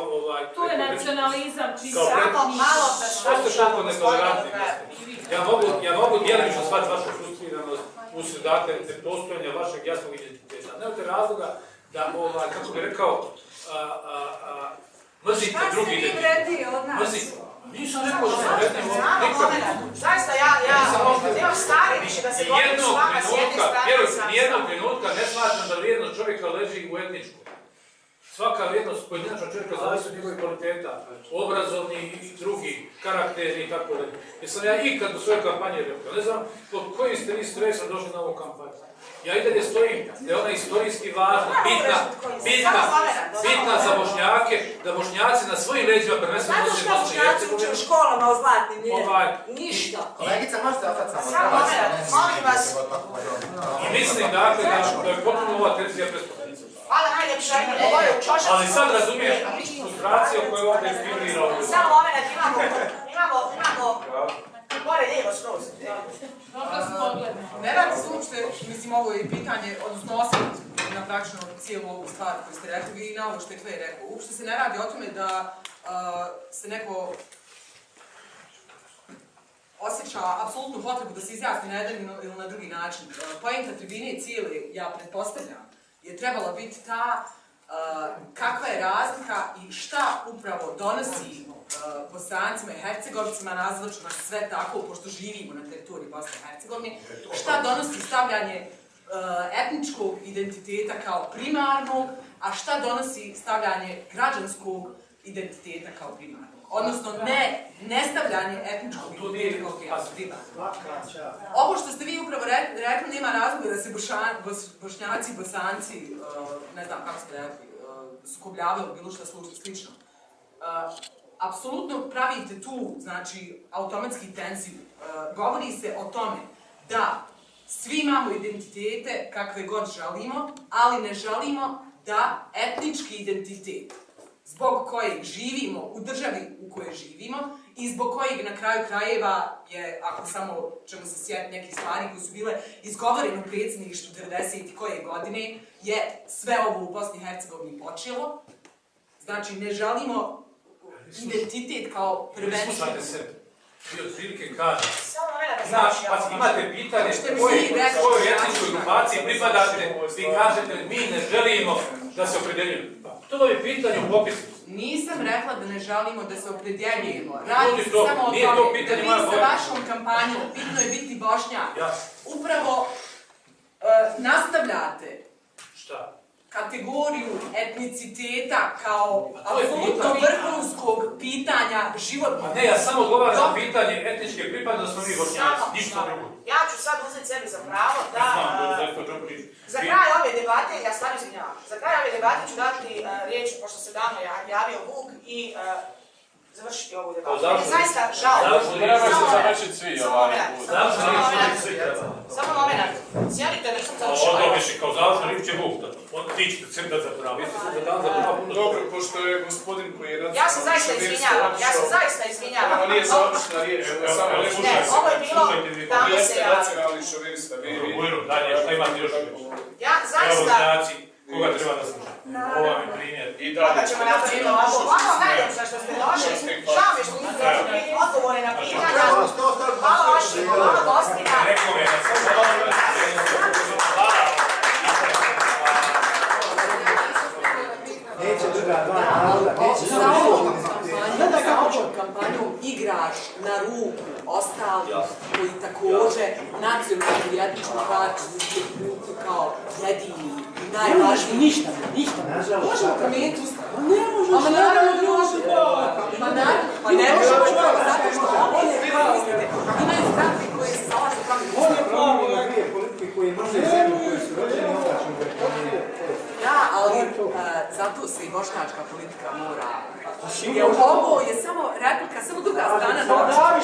Tu je nacionalizam, samo malo da što netolerantni. Ja mogu djelomično shvatiti vašu frustriranost usred dakle nepostojanja vašeg jasnog identiteta. Nemate razloga da, kako bih rekao, mrzite drugi identitet. Šta ste vi vredniji od nas? Mrzite. Nisam rekao da sam vredniji od nas. Zaista ja imam stari više da se govorim s vama s jedne strane. Vjerujte, nijednog trenutka ne smatram da vrijednost čovjeka leži u etničku. Svaka vrijednost pojedinačnog čovjeka zavisi od njegovih kvaliteta, obrazovni i drugi, karakteri i tako dalje. Jesam ja ikad u svojoj kampanji rekao, ne znam pod kojim ste vi stresom došli na ovu kampanju. Ja i dalje stojim da je ona istorijski važna, bitna za Bošnjake, da Bošnjaci na svojim leđima prvenstveno nose Bosnu i Zato što Bošnjaci uče u školama o zlatnim mjerima. Ništa. Kolegica, možete ostati samo. Samo moment, molim vas. I mislim dakle da je potpuno ova tenzija prespotrebna. Hvala najljepša, ovo je u Čošacu. Ali sad razumijem frustraciju koju ovdje figurira ovdje. Samo moment, imamo, gore lijevo skroz. Ne radi se uopšte, mislim, ovo je pitanje, odnosno osvrt na praktično cijelu ovu stvar koju ste rekli i na ovo što je Klej rekao. Uopšte se ne radi o tome da se neko osjeća apsolutnu potrebu da se izjasni na jedan ili na drugi način. Poenta tribine cijele, ja pretpostavljam, je trebala biti ta kakva je razlika i šta upravo donosi Bosancima i Hercegovcima, nazvaću nas sve tako, pošto živimo na teritoriji Bosne i Hercegovine, šta donosi stavljanje etničkog identiteta kao primarnog, a šta donosi stavljanje građanskog identiteta kao primarnog. Odnosno, ne stavljanje etničkog identiteta kao primarnog. Ovo što ste vi upravo rekli, nema razloga da se Bošnjaci i Bosanci, ne znam kako ste rekli, sukobljavaju bilo što slično. Apsolutno pravite tu, znači, automatski tenziju. Govori se o tome da svi imamo identitete kakve god želimo, ali ne želimo da etnički identitet zbog kojeg živimo u državi u kojoj živimo i zbog kojeg na kraju krajeva je, ako samo ćemo se sjetiti nekih stvari koje su bile izgovorene u predsjedništvu 90. koje godine, je sve ovo u Bosni i Hercegovini počelo. Znači, ne želimo identitet kao prvenstveno. Slušajte se, vi od prilike kažete. Znači, imate pitanje kojoj etničkoj grupaciji pripadate, vi kažete mi ne želimo da se opredjeljujemo. To je pitanje u popisu. Nisam rekla da ne želimo da se opredjeljujemo. Radi se samo o tome da vi sa vašom kampanjom, bitno je biti Bošnjak, upravo nastavljate kategoriju etniciteta kao apsolutno vrhunskog pitanja životnog. Ne, ja samo odgovaram na pitanje etničke pripadnosti, da smo mi Bošnjaci, ništa drugo. Ja ću sad uzeti sebi za pravo da... Za kraj ove debate, ja stvarno izvinjavam, za kraj ove debate ću dati riječ, pošto se davno javio Vuk i završiti ovu debatu. Zaista žao. Trebaju se završiti svi ovaj put. Samo moment. Sjedite, nisam završila. Odlobiš kao završna riječ je Vuk. Ti ćete sebi dati za pravo. Vi ste se dan za pravo puno. Dobro, pošto je gospodin koji je... Ja se zaista izvinjavam. Ovo nije završna riječ, ovo je samo... Ne, ovo je bilo... Tamo se ja... Nacionalni šovinista. Ujru, dalje, šta imate još? Ja zaista... Koga treba da sluša? Ovo vam je primjer. Onda ćemo napraviti ovako. Hvala najljepša što ste došli. Žao mi što niste dobili odgovore na pitanja. Hvala vašim, hvala gostima. Neće druga dva naroda, neće Sa ovom kampanjom igraš na ruku ostalih koji također nacionalnu i etničku karticu kao jedini i najvažniji. Ništa. Možemo promijeniti ustav. Ne možemo. Pa naravno da možemo. Pa ne možemo zato što ovo je kao istine. Imaju stranke koje se zalažu kao on je pravo na dvije politike koje može zemlju koje su rođene obraćom prekomunije. Da, ali zato se i bošnjačka politika mora. Jer ovo je samo replika, samo druga strana noća.